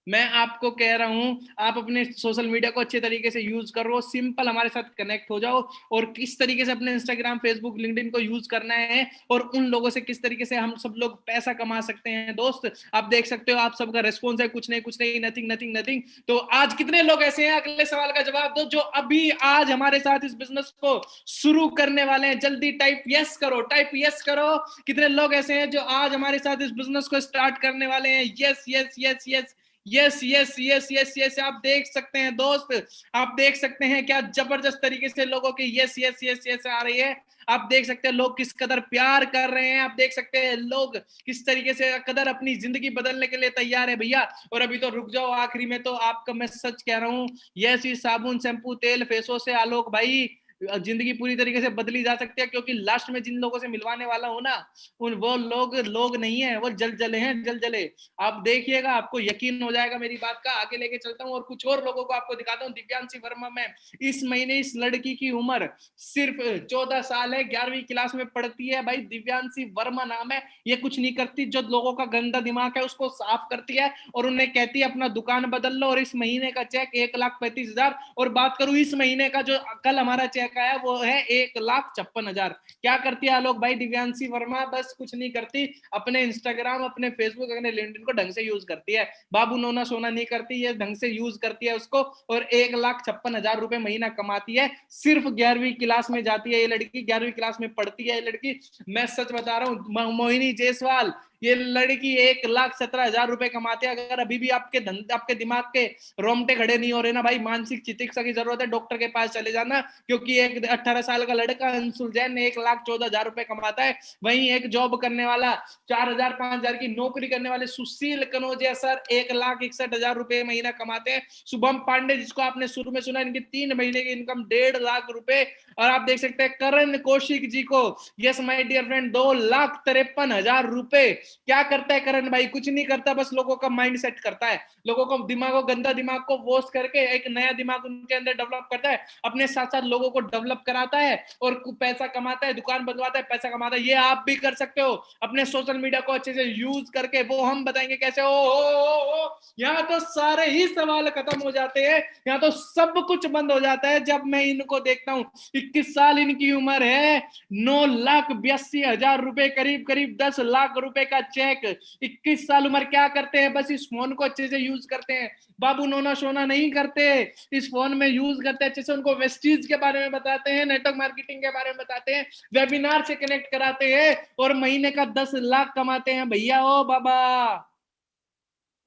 मैं आपको कह रहा हूं, आप अपने सोशल मीडिया को अच्छे तरीके से यूज करो, सिंपल हमारे साथ कनेक्ट हो जाओ और किस तरीके से अपने इंस्टाग्राम, फेसबुक, लिंक्डइन को यूज करना है और उन लोगों से किस तरीके से हम सब लोग पैसा कमा सकते हैं। दोस्त आप देख सकते हो, आप सबका रिस्पॉन्स है कुछ नहीं, नथिंग नथिंग नथिंग। तो आज कितने लोग ऐसे हैं, अगले सवाल का जवाब दो, जो अभी आज हमारे साथ इस बिजनेस को शुरू करने वाले हैं? जल्दी टाइप यस करो, टाइप यस करो। कितने लोग ऐसे हैं जो आज हमारे साथ इस बिजनेस को स्टार्ट करने वाले हैं? Yes yes yes yes yes yes yes yes yes. आप देख सकते हैं दोस्त, आप देख सकते हैं क्या जबरदस्त तरीके से लोगों की यस यस यस यस आ रही है। आप देख सकते हैं लोग किस कदर प्यार कर रहे हैं, आप देख सकते हैं लोग किस तरीके से कदर अपनी जिंदगी बदलने के लिए तैयार है भैया। और अभी तो रुक जाओ, आखिरी में तो आपका मैं सच कह रहा हूँ, यस ये साबुन, शैम्पू, तेल, फेसो से आलोक भाई जिंदगी पूरी तरीके से बदली जा सकती है। क्योंकि लास्ट में जिन लोगों से मिलवाने वाला हूं ना, उन वो लोग नहीं है, वो जल जले हैं, जल जले। आप देखिएगा, आपको यकीन हो जाएगा मेरी बात का। आगे लेके चलता हूं और कुछ और लोगों को आपको दिखाता हूं। दिव्यांशी वर्मा में इस महीने इस लड़की की उम्र सिर्फ 14 साल है, 11वीं क्लास में पढ़ती है भाई। दिव्यांशी वर्मा नाम है। ये कुछ नहीं करती, जो लोगों का गंदा दिमाग है उसको साफ करती है और उन्हें कहती है अपना दुकान बदल लो। और इस महीने का चेक 1,35,000। और बात करूं इस महीने का, जो कल हमारा चेक आया वो है 1,56,000। क्या करती है आलोक भाई दिव्यांशी वर्मा? बस कुछ नहीं करती, अपने इंस्टाग्राम, अपने फेसबुक, अपने लिंक्डइन को ढंग से यूज करती है। बाबू नोना सोना नहीं करती, ये ढंग से यूज करती है उसको। और 1,56,000 रुपए महीना कमाती है। सिर्फ 11वीं क्लास में जाती है ये लड़की, 11वीं क्लास में पढ़ती है ये लड़की। मैं सच बता रहा हूँ, मोहिनी जायसवाल, ये लड़की 1,17,000 रुपए कमाते हैं। अगर अभी भी आपके दिमाग के रोमटे खड़े नहीं हो रहे ना भाई, मानसिक चिकित्सा की जरूरत है, डॉक्टर के पास चले जाना। क्योंकि एक 18 साल का लड़का अंशुल जैन 1,14,000 रुपए कमाता है। वहीं एक जॉब करने वाला 4,000 5,000 की नौकरी करने वाले सुशील कनौजिया सर 1,61,000 रुपए महीना कमाते हैं। शुभम पांडे, जिसको आपने शुरू में सुना, इनकी 3 महीने की इनकम 1.5 लाख रुपए। और आप देख सकते हैं करण कौशिक जी को, यस माय डियर फ्रेंड, 2,53,000 रुपए। क्या करता है करण भाई? कुछ नहीं करता, बस लोगों का माइंड सेट करता है, लोगों को गंदा दिमाग को वॉश करके एक नया दिमाग उनके अंदर डेवलप करता है, अपने साथ साथ लोगों को डेवलप कराता है और पैसा कमाता है, दुकान बनवाता है, पैसा कमाता है। ये आप भी कर सकते हो अपने सोशल मीडिया को अच्छे से यूज करके। वो हम बताएंगे कैसे। ओ यहाँ तो सारे ही सवाल खत्म हो जाते हैं, यहाँ तो सब कुछ बंद हो जाता है जब मैं इनको देखता हूँ। 21 साल इनकी उम्र है, 9,82,000 रुपए, करीब करीब 10 लाख रुपए का चेक। 21 साल उम्र, क्या करते हैं? बस इस फोन को अच्छे से यूज करते हैं, बाबू नोना सोना नहीं करते, इस फोन में यूज करते हैं अच्छे से। उनको वेस्टीज के बारे में बताते हैं, नेटवर्क मार्केटिंग के बारे में बताते हैं, वेबिनार से कनेक्ट कराते हैं और महीने का 10 लाख कमाते हैं भैया। ओ बाबा,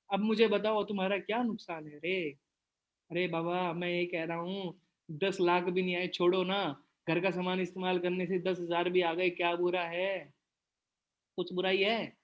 अब मुझे बताओ तुम्हारा क्या नुकसान है रे? अरे बाबा, मैं ये कह रहा हूँ 10 लाख भी नहीं आए, छोड़ो ना, घर का सामान इस्तेमाल करने से 10,000 भी आ गए, क्या बुरा है? कुछ बुराई है?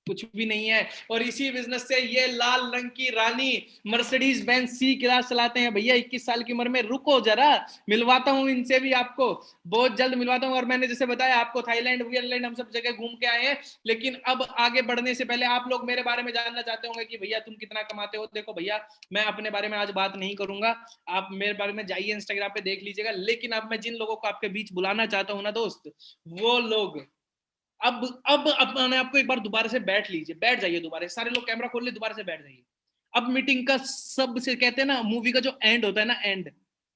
कुछ भी नहीं है। और इसी बिजनेस से ये लाल रंग की रानी मर्सिडीज बेंज सी क्लास चलाते हैं भैया, 21 साल की उम्र में। रुको जरा, मिलवाता हूं इनसे भी आपको, बहुत जल्द मिलवाता हूं। और मैंने जैसे बताया आपको, थाईलैंड वियरलैंड हम सब जगह घूम के आए हैं। लेकिन अब आगे बढ़ने से पहले आप लोग मेरे बारे में जानना चाहते होंगे कि भैया तुम कितना कमाते हो। देखो भैया, मैं अपने बारे में आज बात नहीं करूंगा, आप मेरे बारे में जाइए इंस्टाग्राम पे देख लीजिएगा। लेकिन अब मैं जिन लोगों को आपके बीच बुलाना चाहता हूं ना दोस्त, वो लोग अब अपने आपको एक बार दोबारा से बैठ लीजिए, बैठ जाइए दोबारा, सारे लोग कैमरा खोल ले, दोबारा से बैठ जाइए। अब मीटिंग का सबसे कहते हैं ना, मूवी का जो एंड होता है ना, एंड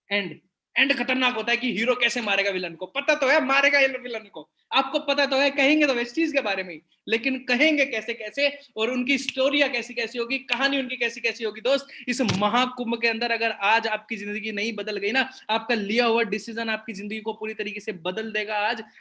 एंड एंड खतरनाक होता है कि हीरो कैसे मारेगा विलन को। पता तो है मारेगा विलन को, आपको पता तो है, कहेंगे तो वेस्ट चीज के बारे में ही, लेकिन कहेंगे कैसे कैसे, और उनकी स्टोरियां कैसी कैसी होगी, कहानी उनकी कैसी कैसी होगी। दोस्त, इस महाकुंभ के अंदर अगर आज आपकी जिंदगी नहीं बदल गई ना, आपका लिया हुआ डिसीजन आपकी जिंदगी को पूरी तरीके से बदल देगा।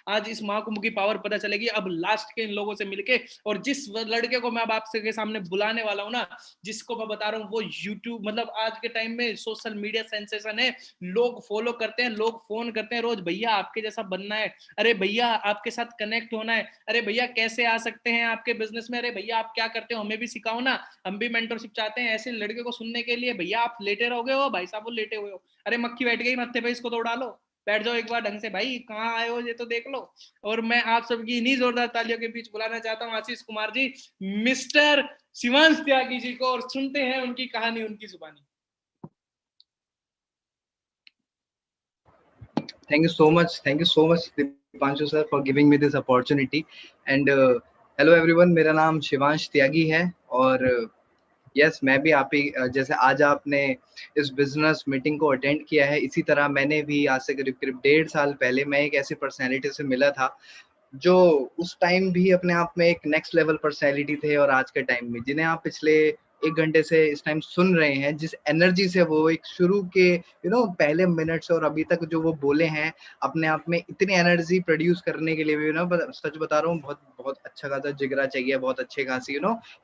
आज इस महाकुंभ की पावर पता चलेगी अब लास्ट के इन लोगों से मिलके। और जिस लड़के को मैं अब आपसे के सामने बुलाने वाला हूं ना, जिसको मैं बता रहा हूँ, वो यूट्यूब, मतलब आज के टाइम में सोशल मीडिया सेंसेशन है, लोग फॉलो करते हैं, लोग फोन करते हैं रोज, भैया आपके जैसा बनना है, अरे भैया आपके साथ कनेक्ट होना है, अरे भैया कैसे आ सकते हैं आपके बिजनेस में, अरे भैया आप क्या करते हो हमें भी सिखाओ ना, हम भी मेंटरशिप चाहते हैं। ऐसे लड़के को सुनने के लिए, भैया आप लेटे रहोगे हो, भाई साहब वो लेटे हुए हो, अरे मक्खी बैठ गई मत्थे पे, इसको तो उड़ा लो, बैठ जाओ एक बार ढंग से, भाई कहाँ आए हो ये तो देख लो। और मैं आप सबकी इन्हीं जोरदार तालियों के बीच बुलाना चाहता हूँ आशीष कुमार जी, मिस्टर शिवांश त्यागी जी को, और सुनते हैं उनकी कहानी उनकी जुबानी। Thank you so much Dipanshu sir for giving me this opportunity and hello everyone, मेरा नाम शिवांश त्यागी है और यस मैं भी आप ही जैसे आज आपने इस बिजनेस मीटिंग को अटेंड किया है, इसी तरह मैंने भी आज से करीब 1.5 साल पहले मैं एक ऐसी पर्सनैलिटी से मिला था जो उस टाइम भी अपने आप में एक नेक्स्ट लेवल पर्सनैलिटी थे, और आज के टाइम में जिन्हें आप पिछले 1 घंटे से इस टाइम सुन रहे हैं, जिस एनर्जी से वो एक शुरू के पहले मिनट से और अभी तक जो वो बोले हैं, अपने आप में इतनी एनर्जी प्रोड्यूस करने के लिए भी सच बता रहा हूँ, बहुत बहुत अच्छा खासा जिगरा चाहिए, बहुत अच्छे खासी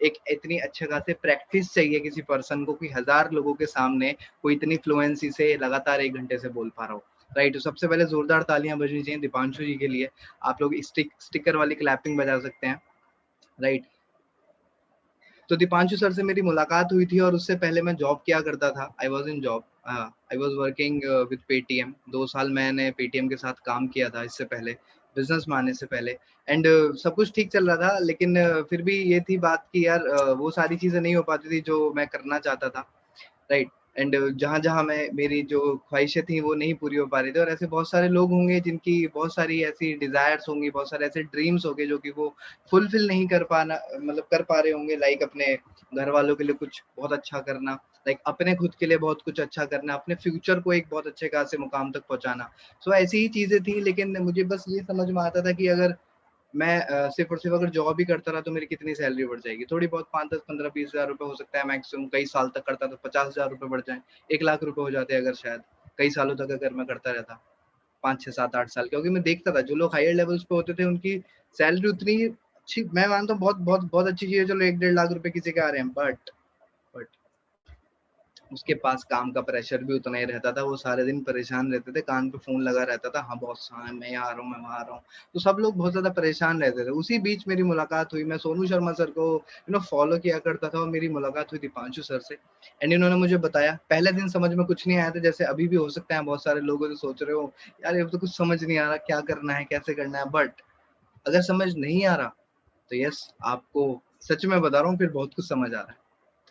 एक इतनी अच्छे खासे प्रैक्टिस चाहिए किसी पर्सन को कि 1000 लोगों के सामने कोई इतनी फ्लुएंसी से लगातार 1 घंटे से बोल पा रहा हो। राइट, तो सबसे पहले जोरदार तालियां बजनी चाहिए दीपांशु जी के लिए। आप लोग स्टिकर वाली क्लैपिंग बजा सकते हैं। राइट, तो दीपांशु सर से मेरी मुलाकात हुई थी और उससे पहले मैं जॉब किया करता था। I was in job, I was working with Paytm. 2 साल मैंने पेटीएम के साथ काम किया था इससे पहले, बिजनेस में आने से पहले। एंड सब कुछ ठीक चल रहा था, लेकिन फिर भी ये थी बात कि यार वो सारी चीजें नहीं हो पाती थी जो मैं करना चाहता था। राइट, एंड जहाँ जहाँ मैं मेरी जो ख्वाहिशें थी वो नहीं पूरी हो पा रही थी, और ऐसे बहुत सारे लोग होंगे जिनकी बहुत सारी ऐसी डिजायर्स होंगी, बहुत सारे ऐसे ड्रीम्स होंगे जो कि वो फुलफिल नहीं कर पाना, मतलब कर पा रहे होंगे। लाइक अपने घर वालों के लिए कुछ बहुत अच्छा करना, लाइक अपने खुद के लिए बहुत कुछ अच्छा करना, अपने फ्यूचर को एक बहुत अच्छे खासे मुकाम तक पहुंचाना। सो ऐसी ही चीजें थी, लेकिन मुझे बस ये समझ में आता था कि अगर मैं सिर्फ और सिर्फ अगर जॉब ही करता रहा तो मेरी कितनी सैलरी बढ़ जाएगी, थोड़ी बहुत 5, 10, 15, 20 हजार रुपए हो सकता है मैक्सिमम। कई साल तक करता तो 50,000 रुपए बढ़ जाए, 1 लाख रुपए हो जाते अगर शायद कई सालों तक अगर मैं करता रहता, 5, 6, 7, 8 साल। क्योंकि मैं देखता था जो लोग हायर लेवल्स पे होते थे उनकी सैलरी उतनी अच्छी, मैं मानता हूँ बहुत बहुत बहुत अच्छी चीज है, चलो 1-1.5 लाख रुपए किसी के आ रहे हैं, बट उसके पास काम का प्रेशर भी उतना ही रहता था। वो सारे दिन परेशान रहते थे, कान पे फोन लगा रहता था, हाँ बॉस हाँ मैं यहाँ आ रहा हूँ, मैं वहाँ आ रहा हूँ। तो सब लोग बहुत ज्यादा परेशान रहते थे। उसी बीच मेरी मुलाकात हुई, मैं सोनू शर्मा सर को फॉलो किया करता था, और मेरी मुलाकात हुई दीपांशु सर से। एंड इन्होंने मुझे बताया, पहले दिन समझ में कुछ नहीं आया था, जैसे अभी भी हो सकता है बहुत सारे लोग तो सोच रहे हो यार ये तो कुछ समझ नहीं आ रहा, क्या करना है कैसे करना है। बट अगर समझ नहीं आ रहा तो यस, आपको सच में बता रहा हूँ फिर बहुत कुछ समझ आ रहा है।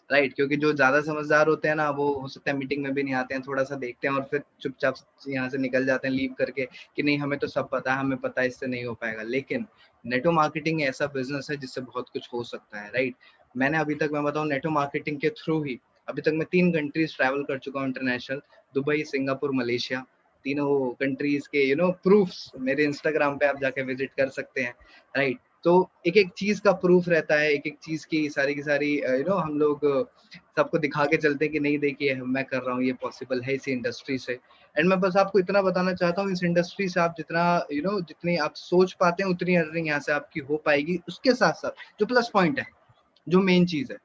राइट, क्योंकि जो ज्यादा समझदार होते हैं ना, वो हो सकता है मीटिंग में भी नहीं आते हैं, थोड़ा सा देखते हैं और फिर चुपचाप यहाँ से निकल जाते हैं लीव करके कि नहीं हमें तो सब पता है, हमें पता है इससे नहीं हो पाएगा। लेकिन नेटो मार्केटिंग ऐसा बिजनेस है जिससे बहुत कुछ हो सकता है। राइट, मैंने अभी तक मैं बताऊँ नेटो मार्केटिंग के थ्रू ही अभी तक मैं 3 कंट्रीज ट्रैवल कर चुका हूँ इंटरनेशनल, दुबई, सिंगापुर, मलेशिया। तीनों कंट्रीज के प्रूफ्स मेरे इंस्टाग्राम पे आप जाके विजिट कर सकते हैं। राइट, तो एक एक चीज का प्रूफ रहता है, एक एक चीज की सारी हम लोग सबको दिखा के चलते हैं कि नहीं देखिए मैं कर रहा हूँ, ये पॉसिबल है इसी इंडस्ट्री से। एंड मैं बस आपको इतना बताना चाहता हूँ, इस इंडस्ट्री से आप जितना जितनी आप सोच पाते हैं उतनी अर्निंग यहाँ से आपकी हो पाएगी। उसके साथ साथ जो प्लस पॉइंट है, जो मेन चीज है,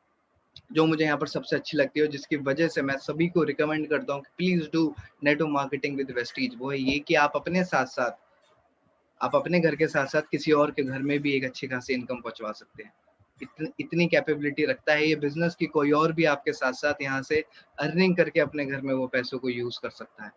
जो मुझे यहाँ पर सबसे अच्छी लगती है और जिसकी वजह से मैं सभी को रिकमेंड करता हूँ कि please do network marketing with Vestige, वो है ये कि आप अपने घर के साथ साथ किसी और के घर में भी एक अच्छी खासी इनकम पहुंचवा सकते हैं। इतनी कैपेबिलिटी रखता है ये बिजनेस कि कोई और भी आपके साथ साथ यहाँ से अर्निंग करके अपने घर में वो पैसों को यूज कर सकता है।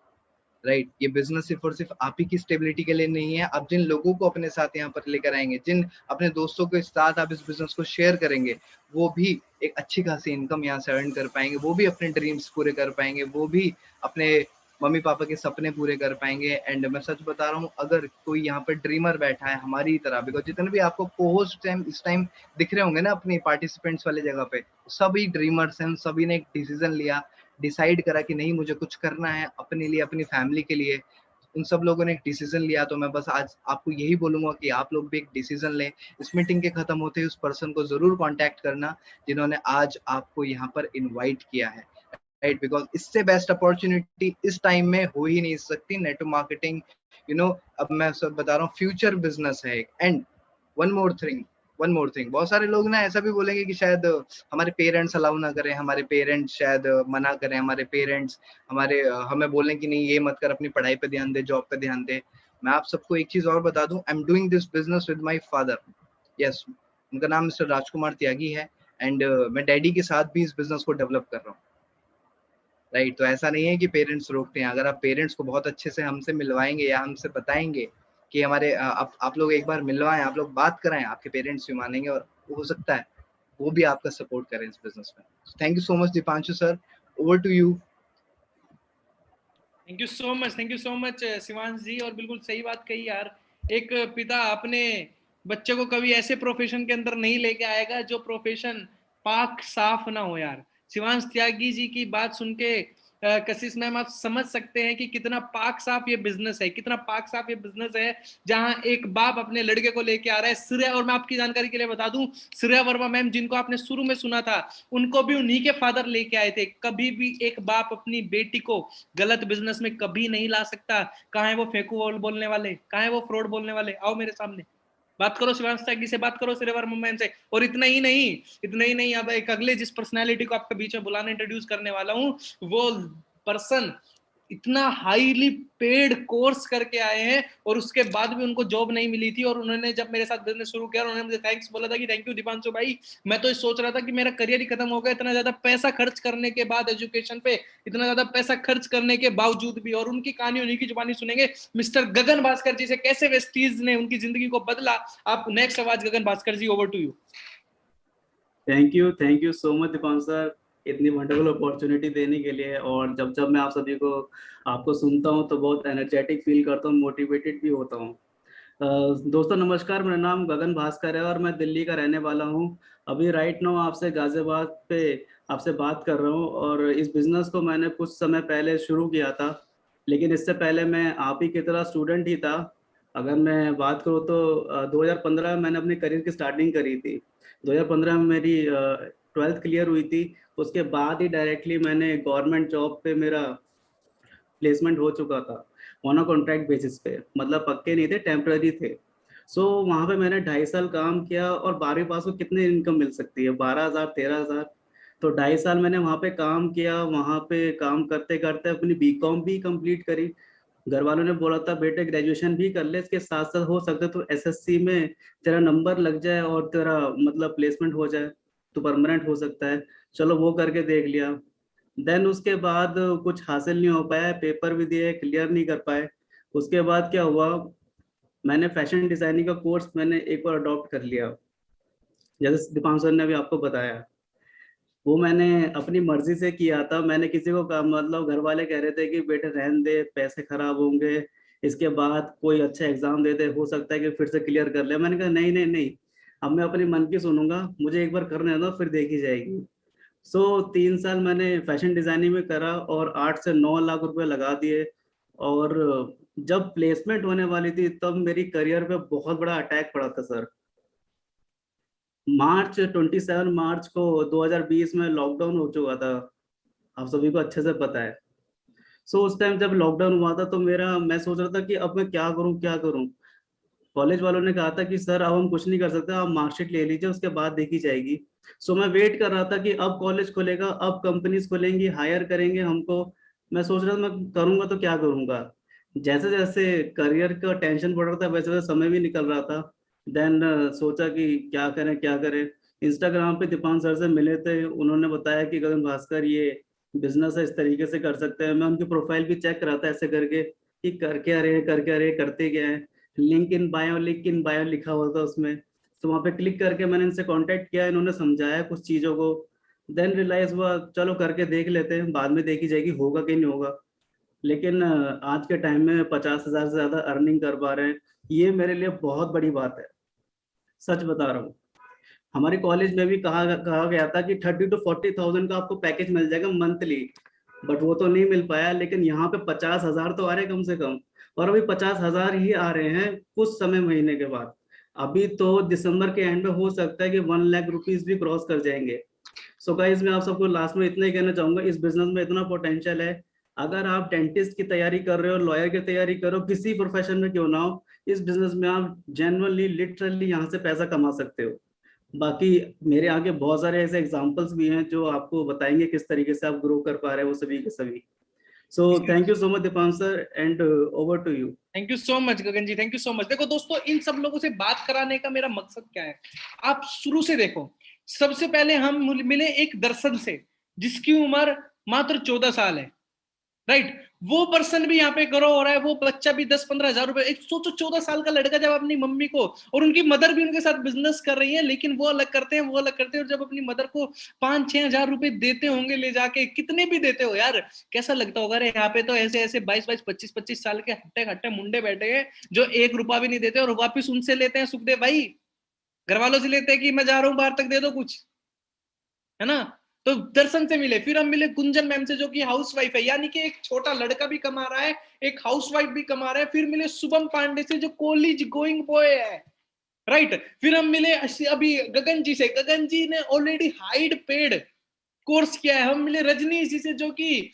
राइट, ये बिजनेस सिर्फ और सिर्फ आप ही की स्टेबिलिटी के लिए नहीं है, आप जिन लोगों को अपने साथ यहाँ पर लेकर आएंगे, जिन अपने दोस्तों के साथ आप इस बिजनेस को शेयर करेंगे, वो भी एक अच्छी खासी इनकम यहाँ से अर्न कर पाएंगे, वो भी अपने ड्रीम्स पूरे कर पाएंगे, वो भी अपने मम्मी पापा के सपने पूरे कर पाएंगे। एंड मैं सच बता रहा हूँ, अगर कोई यहाँ पर ड्रीमर बैठा है हमारी तरह, बिकॉज जितने भी आपको कोहोस्ट इस टाइम दिख रहे होंगे ना अपनी पार्टिसिपेंट्स वाले जगह पे, सभी ड्रीमर्स हैं, सभी ने एक डिसीजन लिया, डिसाइड करा कि नहीं मुझे कुछ करना है अपने लिए, अपनी फैमिली के लिए। उन सब लोगों ने एक डिसीजन लिया। तो मैं बस आज आपको यही बोलूंगा कि आप लोग भी एक डिसीजन लें। इस मीटिंग के खत्म होते ही उस पर्सन को जरूर कांटेक्ट करना जिन्होंने आज आपको यहाँ पर इनवाइट किया है, राइट, बिकॉज इससे बेस्ट अपॉर्चुनिटी इस टाइम में हो ही नहीं सकती। नेटवर्क मार्केटिंग अब मैं सब बता रहा हूँ, फ्यूचर बिजनेस है। एंड वन मोर थिंग, बहुत सारे लोग ना ऐसा भी बोलेंगे कि शायद हमारे पेरेंट्स अलाउ ना करें, हमारे पेरेंट्स शायद मना करें, हमारे पेरेंट्स हमें बोलें कि नहीं ये मत कर, अपनी पढ़ाई पे ध्यान दे, जॉब पे ध्यान दे। मैं आप सबको एक चीज और बता दूं, I am doing this business with my father. Yes, उनका नाम मिस्टर राजकुमार त्यागी है। एंड मैं डैडी के साथ भी इस बिजनेस को डेवलप कर रहा हूँ, राइट। तो ऐसा नहीं है कि पेरेंट्स रोकते हैं। अगर आप पेरेंट्स को बहुत अच्छे से हमसे मिलवाएंगे या हमसे बताएंगे कि हमारे आप लोग एक बार मिलवाएं, आप लोग बात कराएं, आपके पेरेंट्स भी मानेंगे और हो सकता है वो भी आपका सपोर्ट करें इस बिजनेस में। Thank you so much Deepanshu sir, over to you. Thank you so much Shivansh ji. और बिल्कुल सही बात कही यार, एक पिता अपने बच्चे को कभी ऐसे प्रोफेशन के अंदर नहीं लेके आएगा जो प्रोफेशन पाक साफ ना हो यार। शिवांश त्यागी जी की बात सुन के कशिश मैम आप समझ सकते हैं कि कितना पाक साफ ये बिजनेस है, कितना पाक साफ ये बिजनेस है, जहां एक बाप अपने लड़के को लेके आ रहा है। श्रेया, और मैं आपकी जानकारी के लिए बता दूं, श्रेया वर्मा मैम जिनको आपने शुरू में सुना था, उनको भी उन्हीं के फादर लेके आए थे। कभी भी एक बाप अपनी बेटी को गलत बिजनेस में कभी नहीं ला सकता। कहाँ है वो फेंकू बोलने वाले, कहाँ है वो फ्रॉड बोलने वाले, आओ मेरे सामने बात करो शिवांश त्यागी से, बात करो श्रेया वर्मा मैम से। और इतना ही नहीं, अब एक अगले जिस पर्सनालिटी को आपके बीच में बुलाने इंट्रोड्यूस करने वाला हूँ, वो पर्सन इतना हाईली पेड कोर्स करके आए हैं और उसके बाद भी उनको जॉब नहीं मिली थी। और उन्होंने जब मेरे साथ बिजनेस शुरू किया, उन्होंने मुझे थैंक्स बोला था कि थैंक यू दीपांशु भाई, मैं तो सोच रहा था कि मेरा करियर ही खत्म हो गया, इतना ज्यादा पैसा खर्च करने के बाद एजुकेशन पे, इतना ज्यादा पैसा खर्च करने के बावजूद भी। और उनकी कहानी उन्हीं की जुबानी सुनेंगे, मिस्टर गगन भास्कर जी से, कैसे वेस्टीज ने उनकी जिंदगी को बदला। आप नेक्स्ट आवाज Gagan Bhaskar ji, over to you. Thank you so much Deepanshu sir, इतनी वंडरफुल अपॉर्चुनिटी देने के लिए। और जब मैं आप सभी को आपको सुनता हूँ तो बहुत एनर्जेटिक फील करता हूँ, मोटिवेटेड भी होता हूँ। दोस्तों नमस्कार, मेरा नाम गगन भास्कर है और मैं दिल्ली का रहने वाला हूँ। अभी राइट नाउ आपसे गाजियाबाद पे आपसे बात कर रहा हूँ। और इस बिजनेस को मैंने कुछ समय पहले शुरू किया था, लेकिन इससे पहले मैं आप ही की तरह स्टूडेंट ही था। अगर मैं बात करूँ तो 2015 में मैंने अपने करियर की स्टार्टिंग करी थी। 2015 में मेरी 12th क्लियर हुई थी। उसके बाद ही डायरेक्टली मैंने गवर्नमेंट जॉब पे मेरा प्लेसमेंट हो चुका था, ऑन अ कॉन्ट्रैक्ट बेसिस पे, मतलब पक्के नहीं थे, टेम्पररी थे। सो वहाँ पे मैंने 2.5 साल काम किया। और 12वीं पास को कितनी इनकम मिल सकती है, 12,000 13,000। तो 2.5 साल मैंने वहाँ पे काम किया। वहाँ पे काम करते करते अपनी बीकॉम भी कंप्लीट करी। घर वालों ने बोला था बेटे ग्रेजुएशन भी कर ले, इसके साथ साथ हो सकता है तो एसएससी में तेरा नंबर लग जाए और तेरा मतलब प्लेसमेंट हो जाए तो परमानेंट हो सकता है। चलो वो करके देख लिया। देन उसके बाद कुछ हासिल नहीं हो पाया, पेपर भी दिए, क्लियर नहीं कर पाए। उसके बाद क्या हुआ, मैंने फैशन डिजाइनिंग का कोर्स मैंने एक बार अडॉप्ट कर लिया, जैसे दीपांशु सर ने भी आपको बताया। वो मैंने अपनी मर्जी से किया था। मैंने किसी को मतलब घर वाले कह रहे थे कि बेटे रहने दे, पैसे खराब होंगे, इसके बाद कोई अच्छा एग्जाम दे दे, हो सकता है कि फिर से क्लियर कर ले। मैंने कहा नहीं नहीं नहीं, अब मैं अपनी मन की सुनूंगा, मुझे एक बार करने दो फिर देखी जाएगी। सो 3 साल मैंने फैशन डिजाइनिंग में करा और 8 से 9 लाख रुपए लगा दिए। और जब प्लेसमेंट होने वाली थी तब मेरी करियर पे बहुत बड़ा अटैक पड़ा था सर। 27 मार्च को 2020 में लॉकडाउन हो चुका था, आप सभी को अच्छे से पता है। सो उस टाइम जब लॉकडाउन हुआ था तो मैं सोच रहा था कि अब मैं क्या करूं। कॉलेज वालों ने कहा था कि सर अब हम कुछ नहीं कर सकते, आप मार्कशीट ले लीजिए, उसके बाद देखी जाएगी। सो मैं वेट कर रहा था कि अब कॉलेज खुलेगा, अब कंपनीज खुलेंगी, हायर करेंगे हमको। मैं सोच रहा था मैं करूंगा तो क्या करूंगा। जैसे जैसे करियर का टेंशन बढ़ रहा था वैसे वैसे समय भी निकल रहा था। देन सोचा कि क्या करें क्या करें। इंस्टाग्राम पे दीपान सर से मिले थे, उन्होंने बताया कि गगन भास्कर ये बिजनेस है, इस तरीके से कर सकते हैं। मैं उनकी प्रोफाइल भी चेक करा था ऐसे करके कि कर क्या रहे हैं, कर क्या रहे हैं, करते क्या है। लिंक इन बायो लिखा हुआ था उसमें। तो वहाँ पे क्लिक करके मैंने इनसे कांटेक्ट किया, इन्होंने समझाया कुछ चीज़ों को। देन रियलाइज हुआ चलो करके देख लेते हैं, बाद में देखी जाएगी होगा कि नहीं होगा। लेकिन आज के टाइम में 50,000 से ज़्यादा अर्निंग कर पा रहे हैं, ये मेरे लिए बहुत बड़ी बात है, सच बता रहा हूँ। हमारे कॉलेज में भी कहा गया था कि 30 to 40,000 का आपको पैकेज मिल जाएगा मंथली, बट वो तो नहीं मिल पाया। लेकिन यहाँ पे 50,000 तो आ रहे हैं कम से कम, और अभी 50,000 ही आ रहे हैं कुछ समय महीने के बाद। अभी तो दिसंबर के एंड में हो सकता है कि 1 लाख रुपीज भी क्रॉस कर जाएंगे। सो गाइस, मैं आप सबको लास्ट में इतना ही कहना चाहूंगा, इस बिजनेस में इतना पोटेंशियल है। अगर आप डेंटिस्ट की तैयारी कर रहे हो, लॉयर की तैयारी कर रहे हो, किसी प्रोफेशन में क्यों ना हो, इस बिजनेस में आप जेन्युइनली लिटरली यहाँ से पैसा कमा सकते हो। बाकी मेरे आगे बहुत सारे ऐसे एग्जांपल्स भी हैं जो आपको बताएंगे किस तरीके से आप ग्रो कर पा रहे हो, वो सभी के सभी। So thank you so much Deepan sir, and over to you. Thank you so much Gagan ji, thank you so much. देखो दोस्तों, इन सब लोगों से बात कराने का मेरा मकसद क्या है, आप शुरू से देखो। सबसे पहले हम मिले एक दर्शन से जिसकी उम्र मात्र 14 साल है, राइट। वो पर्सन भी यहाँ पे ग्रो हो रहा है, वो बच्चा भी 10-15 हजार रुपए, एक सोचो 14 साल का लड़का जब अपनी मम्मी को, और उनकी मदर भी उनके साथ बिजनेस कर रही है, लेकिन वो अलग करते हैं, वो अलग करते हैं, और जब अपनी मदर को 5-6 हजार रुपए देते होंगे ले जाके, कितने भी देते हो यार, कैसा लगता होगा। अरे यहाँ पे तो ऐसे ऐसे 22-22, 25-25 साल के हट्टे हट्टे मुंडे बैठे हैं जो 1 रुपया भी नहीं देते, और वापिस उनसे लेते हैं, सुखदेव भाई घर वालों से लेते हैं कि मैं जा रहा हूँ बाहर तक दे दो कुछ, है ना। तो दर्शन से मिले, फिर हम मिले गुंजन मैम से जो कि हाउसवाइफ है, यानी कि एक छोटा लड़का भी कमा रहा है, एक हाउसवाइफ भी कमा रहा है। फिर मिले शुभम पांडे से जो कॉलेज गोइंग बॉय है, राइट। फिर हम मिले अभी गगन जी से, गगन जी ने ऑलरेडी हाइड पेड कोर्स किया है। हम मिले रजनीश जी से जो कि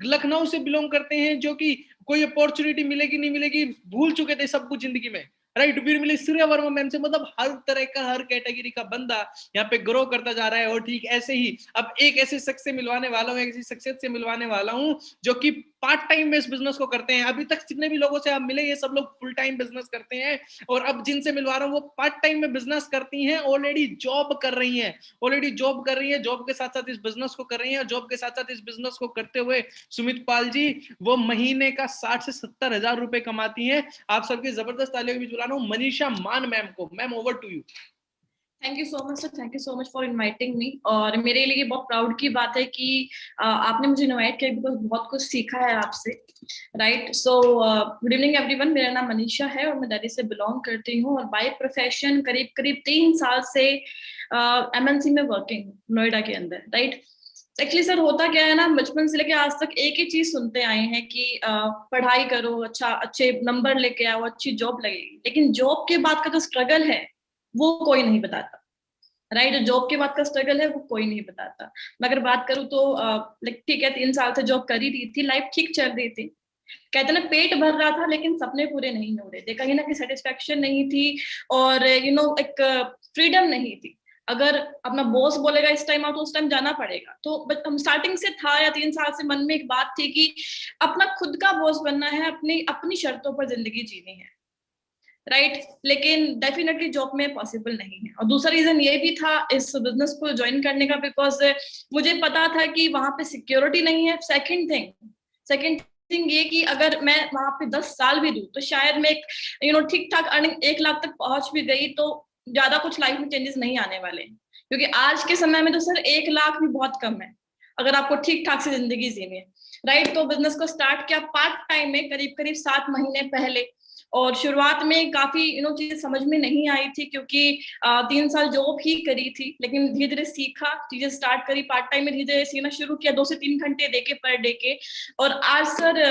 लखनऊ से बिलोंग करते हैं, जो कि कोई अपॉर्चुनिटी मिलेगी नहीं मिलेगी भूल चुके थे सब कुछ जिंदगी में, राइट। फिर मिले सूर्य वर्मा मैम से, मतलब हर तरह का, हर कैटेगरी का बंदा यहाँ पे ग्रो करता जा रहा है। और ठीक ऐसे ही अब एक ऐसे शख्स से मिलवाने वाला हूँ, एक ऐसी शख्सियत से मिलवाने वाला हूँ जो कि पार्ट टाइम में इस बिजनेस को करते हैं। अभी तक जितने भी लोगों से आप मिले ये सब लोग फुल टाइम बिजनेस करते हैं, और अब जिनसे मिलवा रहा हूँ वो पार्ट टाइम में बिजनेस करती हैं, ऑलरेडी जॉब कर रही हैं, ऑलरेडी जॉब कर रही है, जॉब के साथ साथ इस बिजनेस को कर रही है। और जॉब के साथ साथ इस बिजनेस को करते हुए सुमित पाल जी वो महीने का 60 से 70 हजार रुपए कमाती हैं। आप सबके जबरदस्त तालियों के बीच बुला रहा हूँ मनीषा मान मैम को। Ma'am over to you. Thank you so much sir, thank you so much for inviting me. और मेरे लिए बहुत प्राउड की बात है कि आपने मुझे इनवाइट किया, बिकॉज बहुत कुछ सीखा है आपसे, right. So good evening everyone, मेरा नाम मनीषा है और मैं दिल्ली से बिलोंग करती हूँ, और बाय प्रोफेशन करीब 3 साल से MNC में वर्किंग नोएडा के अंदर, राइट। एक्चुअली सर होता क्या है ना, बचपन से लेके आज तक एक ही चीज सुनते आए हैं कि पढ़ाई करो, अच्छे नंबर लेके आओ, अच्छी जॉब लगेगी, लेकिन जॉब के बाद का जो स्ट्रगल है वो कोई नहीं बताता, राइट। जो जॉब के बाद का स्ट्रगल है वो कोई नहीं बताता। मैं अगर बात करूँ तो ठीक है 3 साल से जॉब कर ही रही थी, लाइफ ठीक चल रही थी, कहते ना पेट भर रहा था, लेकिन सपने पूरे नहीं हो रहे थे, कहीं ना कहीं सेटिस्फेक्शन नहीं थी, और एक फ्रीडम नहीं थी। अगर अपना बॉस बोलेगा इस टाइम आओ तो उस टाइम जाना पड़ेगा। तो हम स्टार्टिंग से था, या 3 साल से मन में एक बात थी कि अपना खुद का बॉस बनना है, अपनी शर्तों पर जिंदगी जीनी है, राइट। लेकिन डेफिनेटली जॉब में पॉसिबल नहीं है। और दूसरा रीजन ये भी था इस बिजनेस को ज्वाइन करने का, बिकॉज मुझे पता था कि वहां पे सिक्योरिटी नहीं है। सेकंड थिंग ये कि अगर मैं वहां पे 10 साल भी दूं तो शायद मैं एक ठीक ठाक अर्निंग 1 लाख तक पहुंच भी गई तो ज्यादा कुछ लाइफ में चेंजेस नहीं आने वाले, क्योंकि आज के समय में तो सर 1 लाख भी बहुत कम है अगर आपको ठीक ठाक से जिंदगी जीनी है, राइट। तो बिजनेस को स्टार्ट किया पार्ट टाइम में करीब 7 महीने पहले, और शुरुआत में काफी चीजें समझ में नहीं आई थी, क्योंकि 3 साल जॉब ही करी थी, लेकिन धीरे धीरे सीखा, चीजें स्टार्ट करी पार्ट टाइम में, धीरे धीरे सीखना शुरू किया 2 से 3 घंटे देके पर डे के। और आज सर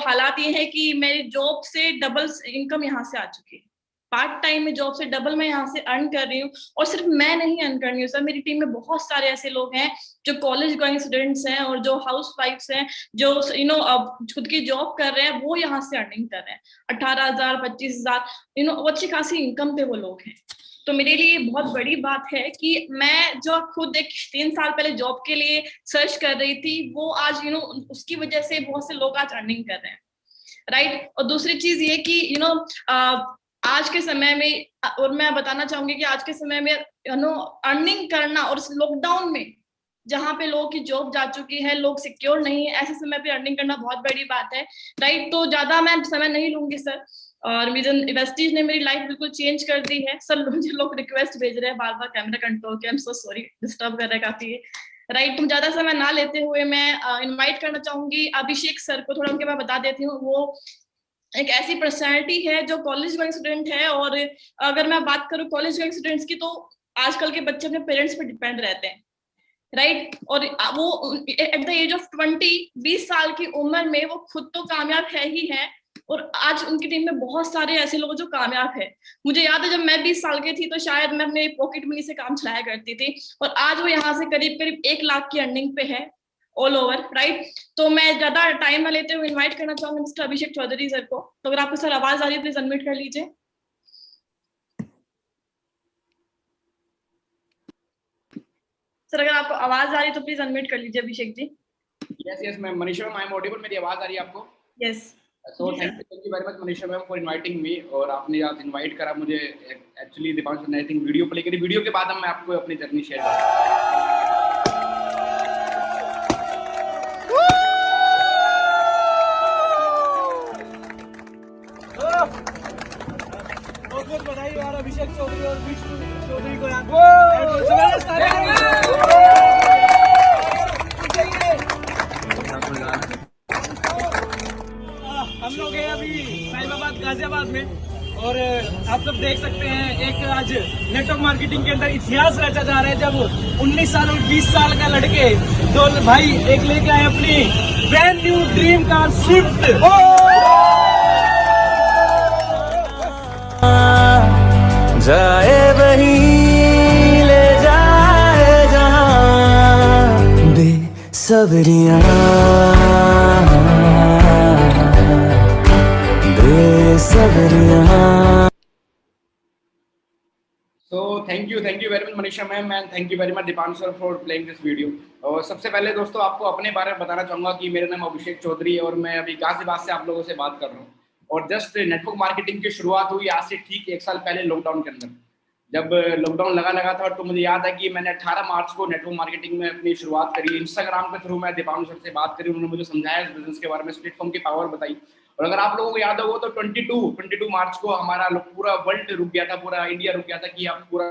हालात ये है कि मेरी जॉब से डबल इनकम यहाँ से आ चुकी है, पार्ट टाइम में जॉब से डबल मैं यहाँ से अर्न कर रही हूँ। और सिर्फ मैं नहीं अर्न कर रही हूँ सर, मेरी टीम में बहुत सारे ऐसे लोग हैं जो कॉलेज गोइंग स्टूडेंट्स हैं और जो हाउस वाइफ्स हैं, जो अब खुद की जॉब कर रहे हैं, वो यहाँ से अर्निंग कर रहे हैं 18,000 25,000 वो अच्छी खासी इनकम पे वो लोग हैं। तो मेरे लिए बहुत बड़ी बात है कि मैं जो खुद एक 3 साल पहले जॉब के लिए सर्च कर रही थी, वो आज उसकी वजह से बहुत से लोग आज अर्निंग कर रहे हैं, राइट। और दूसरी चीज ये कि आज के समय में, और मैं बताना चाहूंगी कि आज के समय में अर्निंग करना, और इस लॉकडाउन में जहाँ पे लोगों की जॉब जा चुकी है, लोग सिक्योर नहीं है, ऐसे समय पे अर्निंग करना बहुत बड़ी बात है, राइट। तो ज्यादा मैं समय नहीं लूंगी सर, और विजन वेस्टीज ने मेरी लाइफ बिल्कुल चेंज कर दी है सर। मुझे लोग रिक्वेस्ट भेज रहे हैं बार बार कैमरा कंट्रोल के, I am so sorry, disturb कर रहा है काफी, राइट। तुम ज्यादा समय ना लेते हुए मैं इनवाइट करना चाहूंगी अभिषेक सर को, थोड़ा उनके बारे में बता देती हूँ। वो एक ऐसी पर्सनैलिटी है जो कॉलेज गोइंग स्टूडेंट है, और अगर मैं बात करूँ कॉलेज गोइंग स्टूडेंट्स की, तो आजकल के बच्चे अपने पेरेंट्स पे डिपेंड रहते हैं, राइट। और वो एट द एज ऑफ 20 साल की उम्र में वो खुद तो कामयाब है ही है, और आज उनकी टीम में बहुत सारे ऐसे लोग जो कामयाब है। मुझे याद है जब मैं 20 साल की थी तो शायद मैं अपने पॉकेट मनी से काम चलाया करती थी, और आज वो यहाँ से करीब करीब 1 लाख की अर्निंग पे है ऑल ओवर, राइट। तो मैं ज्यादा टाइम ना लेते हुए इनवाइट करना चाहूंगी मिस्टर अभिषेक चौधरी सर को। तो अगर आपको सर आवाज आ रही है प्लीज अनम्यूट कर लीजिए। सर अगर आपको आवाज आ रही है तो प्लीज अनम्यूट कर लीजिए Abhishek ji. Yes ma'am, Manisha ma'am I am audible, मेरी आवाज आ रही है आपको? Yes. So thank you very much Manisha ma'am for inviting me, और आपने आज इनवाइट करा मुझे। एक्चुअली दीपांशु ने आई थिंक वीडियो प्ले करी, वीडियो के बाद हम मैं आपको अपनी जर्नी शेयर करूंगा। बहुत बधाई यार अभिषेक चौधरी और विष्णु चौधरी को यार। हम लोग हैं अभी साहिबाबाद गाजियाबाद में, और आप सब देख सकते हैं एक आज नेटवर्क मार्केटिंग के अंदर इतिहास रचा जा रहा है, जब 19 साल और 20 साल का लड़के दो भाई एक लेके आए अपनी brand new dream car Swift. जाए वही ले जाए जहां बेसब्रियां, बेसब्रियां। So thank you very much Manisha ma'am, and thank you very much Deepanshu sir for playing this video. और सबसे पहले दोस्तों आपको अपने बारे में बताना चाहूँगा कि मेरा नाम अभिषेक चौधरी है, और मैं अभी गाजियाबाद से आप लोगों से बात कर रहा हूँ। और जस्ट नेटवर्क मार्केटिंग की शुरुआत हुई आज से ठीक 1 साल पहले लॉकडाउन के अंदर। जब लॉकडाउन लगा था तो मुझे याद है कि मैंने 18 मार्च को नेटवर्क मार्केटिंग में अपनी शुरुआत करी। इंस्टाग्राम के थ्रू मैं दीपांशु सर से बात करी, उन्होंने मुझे समझाया इस बिजनेस के बारे में, इस प्लेटफॉर्म की पावर बताई। और अगर आप लोगों को याद होगा तो 22 मार्च को हमारा पूरा वर्ल्ड रुक गया था, पूरा इंडिया रुक गया था कि आप पूरा,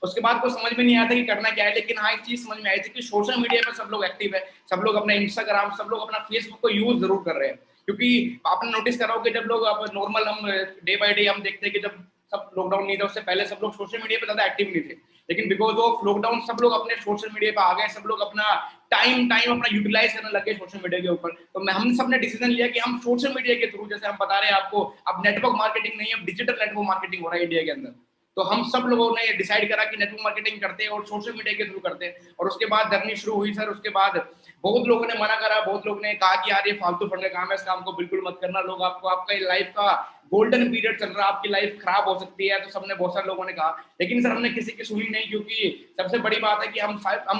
उसके बाद को समझ में नहीं आया था कि करना क्या है। लेकिन हाँ एक चीज समझ में आई थी कि सोशल मीडिया पर सब लोग एक्टिव है, सब लोग अपना इंस्टाग्राम, सब लोग अपना फेसबुक को यूज जरूर कर रहे हैं। क्योंकि आपने नोटिस करा हो कि जब लोग अब नॉर्मल हम डे बाय डे हम देखते हैं कि जब सब लॉकडाउन नहीं था उससे पहले सब लोग सोशल मीडिया पे ज्यादा एक्टिव नहीं थे, लेकिन बिकॉज ऑफ लॉकडाउन सब लोग अपने सोशल मीडिया पे आ गए, सब लोग अपना टाइम अपना यूटिलाइज करने लगे सोशल मीडिया के ऊपर। तो हम सब ने डिसीजन लिया कि हम सोशल मीडिया के थ्रू, जैसे हम बता रहे हैं आपको, अब नेटवर्क मार्केटिंग नहीं, अब डिजिटल नेटवर्क मार्केटिंग हो रहा है इंडिया के अंदर। तो हम सब लोगों ने डिसाइड करा कि नेटवर्क मार्केटिंग करते हैं और सोशल मीडिया के थ्रू करते हैं। और उसके बाद जर्नी शुरू हुई सर। उसके बाद बहुत लोगों ने मना करा, बहुत लोगों ने कहा कि यार ये फालतू फंड का काम है, इस काम को बिल्कुल मत करना, लोग आपको, आपका लाइफ का गोल्डन पीरियड चल रहा है, आपकी लाइफ खराब हो सकती है। तो सबने, बहुत सारे लोगों ने कहा, लेकिन सर हमने किसी की सुनी नहीं। क्योंकि सबसे बड़ी बात है कि हम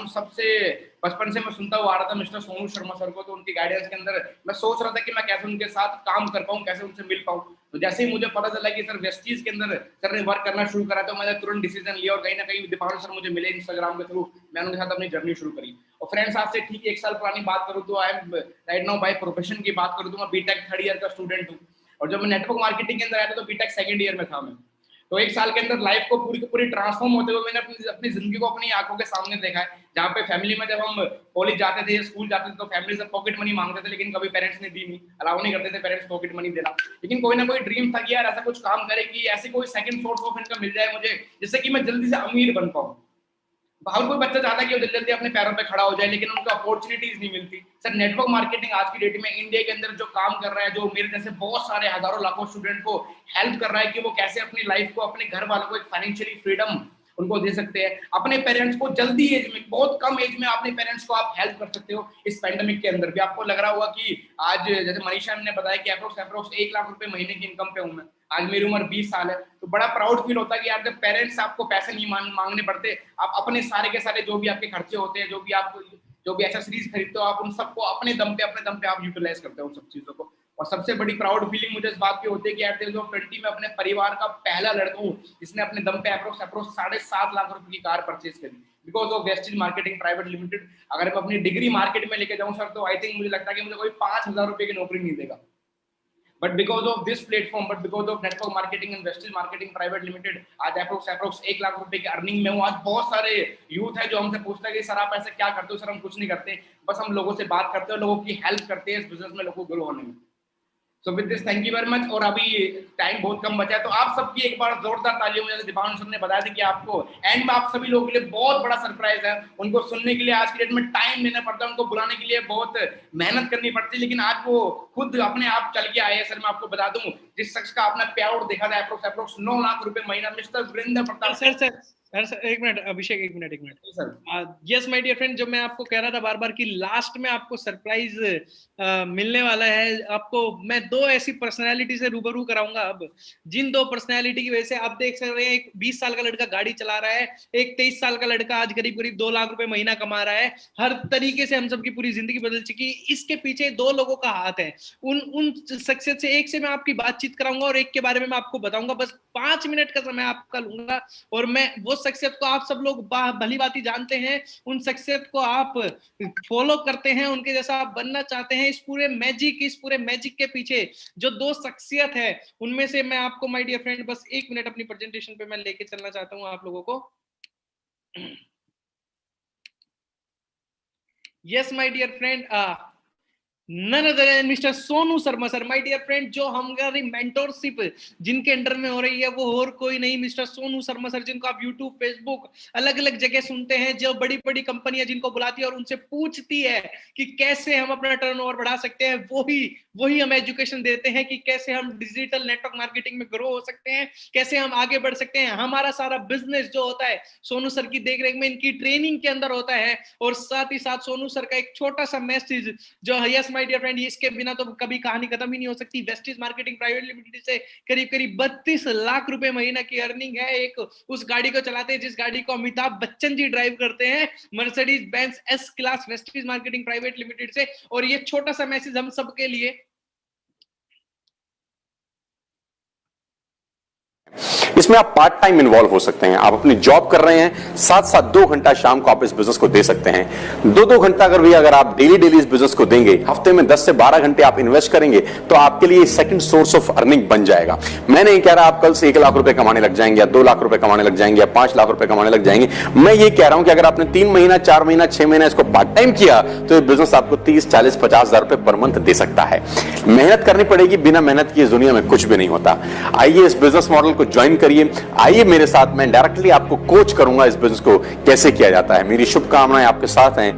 सबसे बचपन से मैं सुनता हुआ आ रहा था मिस्टर सोनू शर्मा सर को, तो उनकी गाइडेंस के अंदर मैं सोच रहा था कि मैं कैसे उनके साथ काम कर पाऊँ, कैसे उनसे मिल पाऊँ। तो जैसे ही मुझे पता चला कि सर वेस्टीज के अंदर सर ने वर्क करना शुरू करा, तो मैंने तुरंत डिसीजन लिया और कहीं ना कहीं दीपांशु सर मुझे मिले इंस्टाग्राम के थ्रू, मैंने उनके साथ अपनी जर्नी शुरू करी। और फ्रेंड्स आज से ठीक 1 साल पुरानी बात करूँ तो I am right now by profession की बात करूँ तो मैं बीटेक 3rd ईयर का स्टूडेंट हूँ। और जब मैं नेटवर्क मार्केटिंग के अंदर आया था तो बीटेक 2nd ईयर में था मैं। तो 1 साल के अंदर लाइफ को पूरी ट्रांसफॉर्म होते हुए मैंने अपनी जिंदगी को अपनी आंखों के सामने देखा है। जहाँ पे फैमिली में जब हम कॉलेज जाते थे या स्कूल जाते थे तो फैमिली से पॉकेट मनी मांगते थे, लेकिन कभी पेरेंट्स ने दी नहीं, अलाउ नहीं करते थे पेरेंट्स पॉकेट मनी देना। लेकिन कोई ना कोई ड्रीम था कि यार ऐसा कुछ काम करे कि ऐसे कोई सेकंड सोर्स ऑफ इनकम मिल जाए मुझे, जिससे कि मैं जल्दी से अमीर बन पाऊँ। हर कोई बच्चा चाहता है कि वो जल्दी जल्दी अपने पैरों पे खड़ा हो जाए, लेकिन उनको अपॉर्चुनिटीज नहीं मिलती। सर नेटवर्क मार्केटिंग आज की डेट में इंडिया के अंदर जो काम कर रहा है, जो मेरे जैसे बहुत सारे हजारों लाखों स्टूडेंट को हेल्प कर रहा है कि वो कैसे अपनी लाइफ को, अपने घर वालों को एक फाइनेंशियली फ्रीडम उनको दे सकते हैं, अपने पेरेंट्स को जल्दी एज में, बहुत कम एज में अपने पेरेंट्स को आप हेल्प कर सकते हो। इस पैंडेमिक के अंदर भी आपको लग रहा होगा कि आज जैसे मनीषा ने बताया कि अप्रोक्स 1 लाख रुपए महीने की इनकम पे हूं मैं, आज मेरी उम्र 20 साल है, तो बड़ा प्राउड फील होता है कि यार जब पेरेंट्स आपको पैसे नहीं मांगने पड़ते, आप अपने सारे के सारे जो भी आपके खर्चे होते हैं, जो भी एक्सेसरीज खरीदते हो, आप उन सबको अपने दम पे आप यूटिलाइज करते हो उन सब चीजों को। और सबसे बड़ी प्राउड फीलिंग मुझे इस बात की होती है कि यार 2020 में अपने परिवार का पहला लड़का हूँ जिसने अपने दम पे अप्रोक्स 7.5 लाख रुपए की कार परचेज करी because of wastage marketing private limited. अगर मैं अपनी डिग्री मार्केट में लेके जाऊँ सर, तो आई थिंक मुझे लगता है कि मुझे कोई 5,000 रुपए की नौकरी नहीं देगा, but because of this platform, but because of network marketing and wastage marketing private limited आज अप्रोक्स 1 लाख रुपए की अर्निंग में हूँ। आज बहुत सारे यूथ है जो हमसे पूछता है कि सर आप ऐसे क्या करते हो? सर हम कुछ नहीं करते, बस हम लोगों से बात करते हैं, लोगों की हेल्प करते हैं इस बिजनेस में, लोगों को ग्रो होने में। So with this thank you very much. और अभी टाइम बहुत कम बचा है, तो आप सबकी एक बार जोरदार तालियों में, जैसे दीपांशु सर ने बताया था कि आपको एंड में आप सभी लोगों के लिए बहुत बड़ा सरप्राइज है। उनको सुनने के लिए आज की डेट में टाइम देना पड़ता है, उनको बुलाने के लिए बहुत मेहनत करनी पड़ती है, लेकिन आज वो खुद अपने आप चल के आए हैं। सर मैं आपको बता दूं, जिस शख्स का आपने पे आउट देखा था अप्रोक्स 9 लाख रुपए महीना, मिस्टर वीरेंद्र प्रताप। सर एक मिनट अभिषेक, एक minute. Yes my dear friend, जो मैं आपको कह रहा था बार बार कि लास्ट में आपको सरप्राइज मिलने वाला है। आपको मैं 2 ऐसी पर्सनालिटी से रूबरू कराऊंगा अब, जिन 2 पर्सनालिटी की वजह से आप देख सकते हैं, एक 20 साल का लड़का गाड़ी चला रहा है, एक 23 साल का लड़का आज करीब 2 लाख रुपए महीना कमा रहा है। हर तरीके से हम सबकी पूरी जिंदगी बदल चुकी। इसके पीछे 2 लोगों का हाथ है। उन सक्सेस से एक से मैं आपकी बातचीत कराऊंगा और एक के बारे में मैं आपको बताऊंगा। बस 5 मिनट का समय आपका लूंगा और मैं वो सक्सेस को आप सब लोग भली भांति जानते हैं, उन सक्सेस को आप फॉलो करते हैं, उनके जैसा आप बनना चाहते हैं। इस पूरे मैजिक के पीछे जो 2 शख्सियत है, उनमें से मैं आपको माय डियर फ्रेंड बस 1 मिनट अपनी प्रेजेंटेशन पे मैं लेके चलना चाहता हूं आप लोगों को। Yes my dear friend, none other than mister Sonu Sharma sir. My dear friend, जो हमारी मेंटोरशिप जिनके अंडर में हो रही है वो और कोई नहीं, मिस्टर सोनू शर्मा सर, जिनको आप यूट्यूब, फेसबुक, अलग अलग जगह सुनते हैं, जो बड़ी बड़ी कंपनियां जिनको बुलाती है और उनसे पूछती है कि कैसे हम अपना टर्नओवर बढ़ा सकते हैं, वही हम एजुकेशन देते हैं कि कैसे हम डिजिटल नेटवर्क मार्केटिंग में ग्रो हो सकते हैं, कैसे हम आगे बढ़ सकते हैं। हमारा सारा बिजनेस जो होता है सोनू सर की देखरेख में, इनकी ट्रेनिंग के अंदर होता है। और साथ ही साथ सोनू सर का एक छोटा सा मैसेज जो है, यस माय डियर फ्रेंड, इसके बिना तो कभी कहानी खत्म ही नहीं हो सकती। वेस्टेज मार्केटिंग प्राइवेट लिमिटेड से करीब 32 लाख रुपए महीना की अर्निंग है। एक उस गाड़ी को चलाते हैं जिस गाड़ी को अमिताभ बच्चन जी ड्राइव करते हैं, Mercedes Benz S class, wastage marketing private limited से। और ये छोटा सा मैसेज हम सबके लिए, इसमें आप पार्ट टाइम इन्वॉल्व हो सकते हैं। आप अपनी जॉब कर रहे हैं, साथ साथ 2 घंटा शाम को आप इस बिजनेस को दे सकते हैं। 2-2 घंटा अगर आप डेली इस बिजनेस को देंगे, हफ्ते में 10 से 12 घंटे आप इन्वेस्ट करेंगे, तो आपके लिए सेकंड सोर्स ऑफ अर्निंग बन जाएगा। मैं नहीं कह रहा आप कल से 1 लाख रुपए कमाने लग जाएंगे या 2 लाख रुपए कमाने लग जाएंगे या 5 लाख रुपए कमाने लग जाएंगे। मैं ये कह रहा हूं कि अगर आपने 3 महीना, 4 महीना, 6 महीना इसको पार्ट टाइम किया, तो ये बिजनेस आपको 30, 40, 50 हजार रुपए पर मंथ दे सकता है। मेहनत करनी पड़ेगी, बिना मेहनत की इस दुनिया में कुछ भी नहीं होता। आइए इस बिजनेस मॉडल को ज्वाइन करिए, आइए मेरे साथ, मैं डायरेक्टली आपको कोच करूंगा इस बिजनेस को कैसे किया जाता है। मेरी शुभकामनाएं आपके साथ हैं।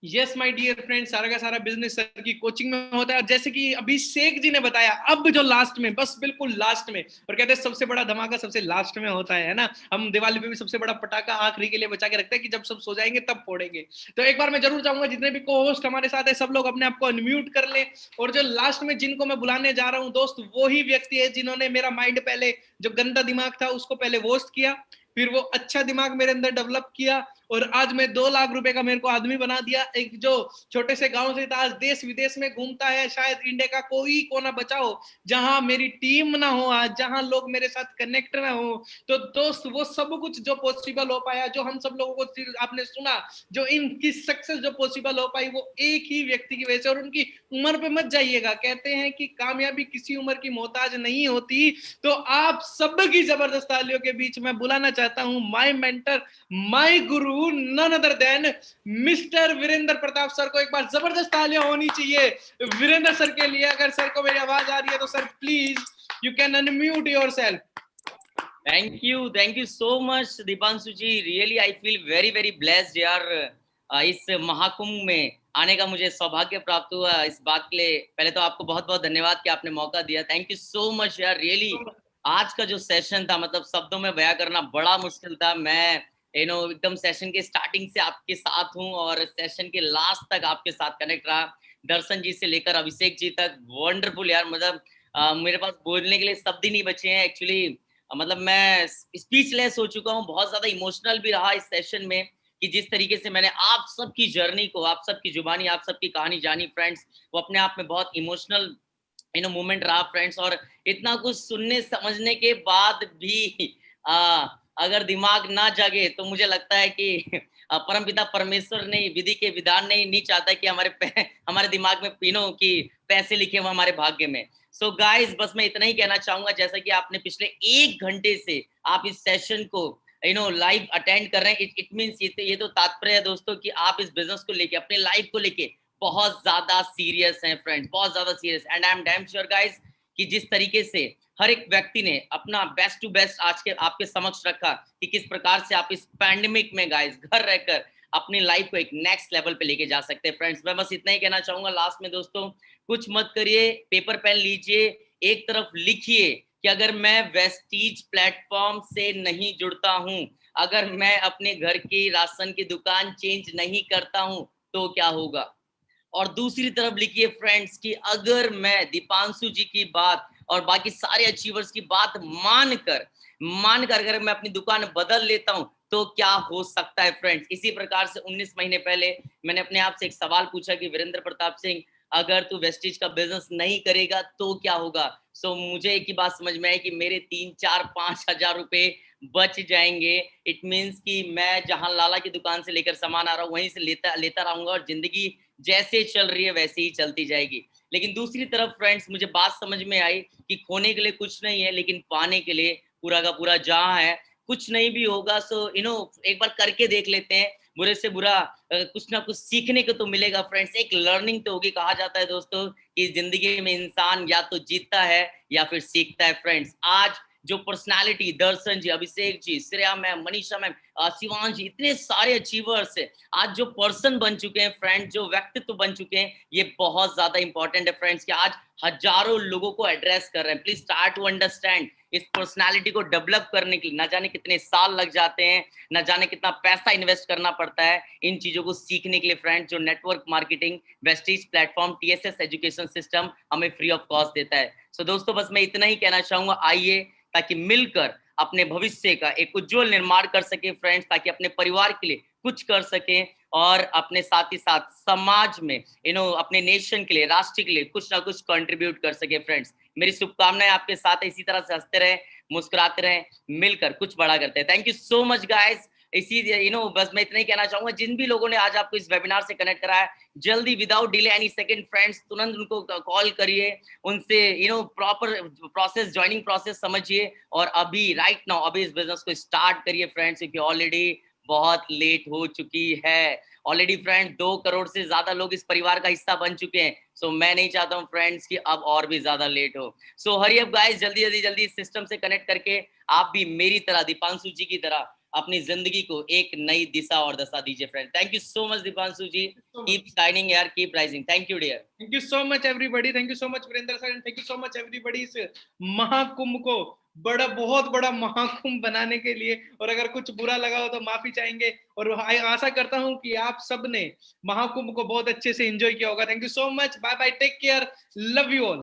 यस माय डियर फ्रेंड, सारा का सारा बिजनेस सर की कोचिंग में होता है। जैसे कि अभिषेक जी ने बताया, अब जो लास्ट में, बस बिल्कुल लास्ट में, और कहते हैं सबसे बड़ा धमाका सबसे लास्ट में होता है ना। हम दिवाली पे भी सबसे बड़ा पटाखा आखिरी के लिए बचा के रखते हैं कि जब सब सो जाएंगे तब फोड़ेंगे। तो एक बार मैं जरूर चाहूंगा जितने भी को होस्ट हमारे साथ है, सब लोग अपने आप को अनम्यूट कर लें। और जो लास्ट में जिनको मैं बुलाने जा रहा हूँ दोस्त, वो ही व्यक्ति है जिन्होंने मेरा माइंड पहले जो गंदा दिमाग था उसको पहले वॉश किया, फिर वो अच्छा दिमाग मेरे अंदर डेवलप किया, और आज मैं 2 लाख रुपए का मेरे को आदमी बना दिया। एक जो छोटे से गांव से था, आज देश विदेश में घूमता है। शायद इंडिया का कोई कोना बचा हो जहां मेरी टीम ना हो, आज जहां लोग मेरे साथ कनेक्ट ना हो। तो दोस्त, वो सब कुछ जो पॉसिबल हो पाया, जो हम सब लोगों को आपने सुना, जो इनकी सक्सेस जो पॉसिबल हो पाई, वो एक ही व्यक्ति की वजह से। और उनकी उम्र पे मत जाइएगा, कहते हैं कि कामयाबी किसी उम्र की मोहताज नहीं होती। तो आप सबकी जबरदस्त तालियों के बीच में बुलाना चाहता हूं my mentor, my guru, none other than mister Virendra Pratap sir को। एक बार जबरदस्त तालियां होनी चाहिए वीरेंद्र सर के लिए। अगर सर को मेरी आवाज आ रही है तो sir please you can unmute yourself. Thank you so much Deepanshu ji. Really I feel very very blessed यार। इस महाकुंभ में आने का मुझे सौभाग्य प्राप्त हुआ। इस बात के लिए पहले तो आपको बहुत बहुत धन्यवाद कि आपने मौका दिया। थैंक यू सो मच यार। रियली आज का जो सेशन था, मतलब शब्दों में बयां करना बड़ा मुश्किल था। मैं एकदम सेशन के स्टार्टिंग से आपके साथ हूँ और सेशन के लास्ट तक आपके साथ कनेक्ट रहा। दर्शन जी से लेकर अभिषेक जी तक वंडरफुल यार। मतलब मेरे पास बोलने के लिए शब्द ही नहीं बचे हैं एक्चुअली। मतलब मैं स्पीचलेस हो चुका हूँ। बहुत ज्यादा इमोशनल भी रहा इस सेशन में कि जिस तरीके से मैंने आप सबकी जर्नी को, आप सबकी जुबानी, आप सबकी कहानी जानी फ्रेंड्स, वो अपने आप में बहुत इमोशनल मोमेंट रहा फ्रेंड्स। और इतना कुछ सुनने समझने के बाद भी अगर दिमाग ना जागे तो मुझे लगता है कि परमपिता परमेश्वर ने, विधि के विधान ने नहीं चाहता कि हमारे दिमाग में कि पैसे लिखे हुए हमारे भाग्य में। सो गाइस, बस मैं इतना ही कहना चाहूंगा, जैसा कि आपने पिछले 1 घंटे से आप इस सेशन को लाइव अटेंड कर रहे हैं। इट मीन्स ये तो तात्पर्य है दोस्तों कि आप इस बिजनेस को लेके, अपने लाइफ को लेके बहुत ज्यादा सीरियस हैं फ्रेंड्स, बहुत ज्यादा serious. And I am damn sure guys कि जिस तरीके से हर एक व्यक्ति ने अपना बेस्ट टू बेस्ट आज के आपके समक्ष रखा कि किस प्रकार से आप इस पैंडेमिक में गाइस घर रहकर अपनी लाइफ को एक नेक्स्ट लेवल पे लेके जा सकते हैं फ्रेंड्स। मैं बस इतना ही कहना चाहूंगा लास्ट में दोस्तों, कुछ मत करिए, पेपर पेन लीजिए, एक तरफ लिखिए कि अगर मैं वेस्टीज प्लेटफॉर्म से नहीं जुड़ता हूं, अगर मैं अपने घर की राशन की दुकान चेंज नहीं करता हूं तो क्या होगा। और दूसरी तरफ लिखिए फ्रेंड्स कि अगर मैं दीपांशु जी की बात और बाकी सारे अचीवर्स की बात मानकर अगर मैं अपनी दुकान बदल लेता हूं तो क्या हो सकता है फ्रेंड्स। इसी प्रकार से 19 महीने पहले मैंने अपने आप से एक सवाल पूछा कि वीरेंद्र प्रताप सिंह, अगर तू वेस्टीज का बिजनेस नहीं करेगा तो क्या होगा। सो मुझे एक ही बात समझ में आई कि मेरे 3, 4, 5 हजार रुपए बच जाएंगे। इट मीन्स कि मैं जहां लाला की दुकान से लेकर सामान आ रहा हूँ वहीं से लेता रहूंगा और जिंदगी जैसे चल रही है वैसे ही चलती जाएगी। लेकिन दूसरी तरफ फ्रेंड्स मुझे बात समझ में आई कि खोने के लिए कुछ नहीं है, लेकिन पाने के लिए पूरा का पूरा जहां है। कुछ नहीं भी होगा सो एक बार करके देख लेते हैं, बुरे से बुरा कुछ ना कुछ सीखने को तो मिलेगा फ्रेंड्स, एक लर्निंग तो होगी। कहा जाता है दोस्तों कि जिंदगी में इंसान या तो जीतता है या फिर सीखता है फ्रेंड्स। आज जो पर्सनालिटी, दर्शन जी, अभिषेक जी, श्रेया मैम, मनीषा मैम, शिवांश जी, इतने सारे अचीवर्स है, आज जो पर्सन बन चुके हैं फ्रेंड्स, जो व्यक्तित्व बन चुके हैं, ये बहुत ज्यादा इंपॉर्टेंट है फ्रेंड्स कि आज हजारों लोगों को एड्रेस कर रहे हैं। प्लीज स्टार्ट टू अंडरस्टैंड, इस पर्सनालिटी को डेवलप करने के लिए ना जाने कितने साल लग जाते हैं, ना जाने कितना पैसा इन्वेस्ट करना पड़ता है इन चीजों को सीखने के लिए फ्रेंड्स, जो network marketing Vestige platform TSS education system हमें फ्री ऑफ कॉस्ट देता है। सो दोस्तों बस मैं इतना ही कहना चाहूंगा, आइए ताकि मिलकर अपने भविष्य का एक उज्जवल निर्माण कर सके फ्रेंड्स, ताकि अपने परिवार के लिए कुछ कर सके और अपने साथ ही साथ समाज में अपने नेशन के लिए, राष्ट्र के लिए कुछ ना कुछ कंट्रीब्यूट कर सके फ्रेंड्स। मेरी शुभकामनाएं आपके साथ है, इसी तरह से हंसते रहे, मुस्कुराते रहे, मिलकर कुछ बड़ा करते हैं। Thank you so much guys. इसी बस मैं इतना ही कहना चाहूंगा, जिन भी लोगों ने आज आपको इस वेबिनार से कनेक्ट कराया, जल्दी without delay any second friends तुरंत उनको कॉल करिए, उनसे प्रॉपर प्रोसेस, ज्वाइनिंग प्रोसेस समझिए और अभी राइट नाउ अभी इस बिजनेस को स्टार्ट करिए फ्रेंड्स, क्योंकि ऑलरेडी बहुत लेट हो चुकी है। ऑलरेडी फ्रेंड 2 करोड़ से ज्यादा लोग इस परिवार का हिस्सा बन चुके हैं। सो मैं नहीं चाहता हूँ फ्रेंड्स कि अब और भी ज्यादा लेट हो। सो हरी अप गाइस, जल्दी इस सिस्टम से कनेक्ट करके आप भी मेरी तरह, दीपांशु जी की तरह अपनी जिंदगी को एक नई दिशा और दशा दीजिए friend. Thank you so much Deepanshu ji, keep shining यार, keep rising. Thank you dear. Thank you so much everybody, thank you so much Virendra sir, and thank you so much everybody इस महाकुंभ को बहुत बड़ा महाकुंभ बनाने के लिए। और अगर कुछ बुरा लगा हो तो माफी चाहेंगे और आशा करता हूं कि आप सब ने महाकुंभ को बहुत अच्छे से एंजॉय किया होगा। Thank you so much, bye bye, take care, love you all.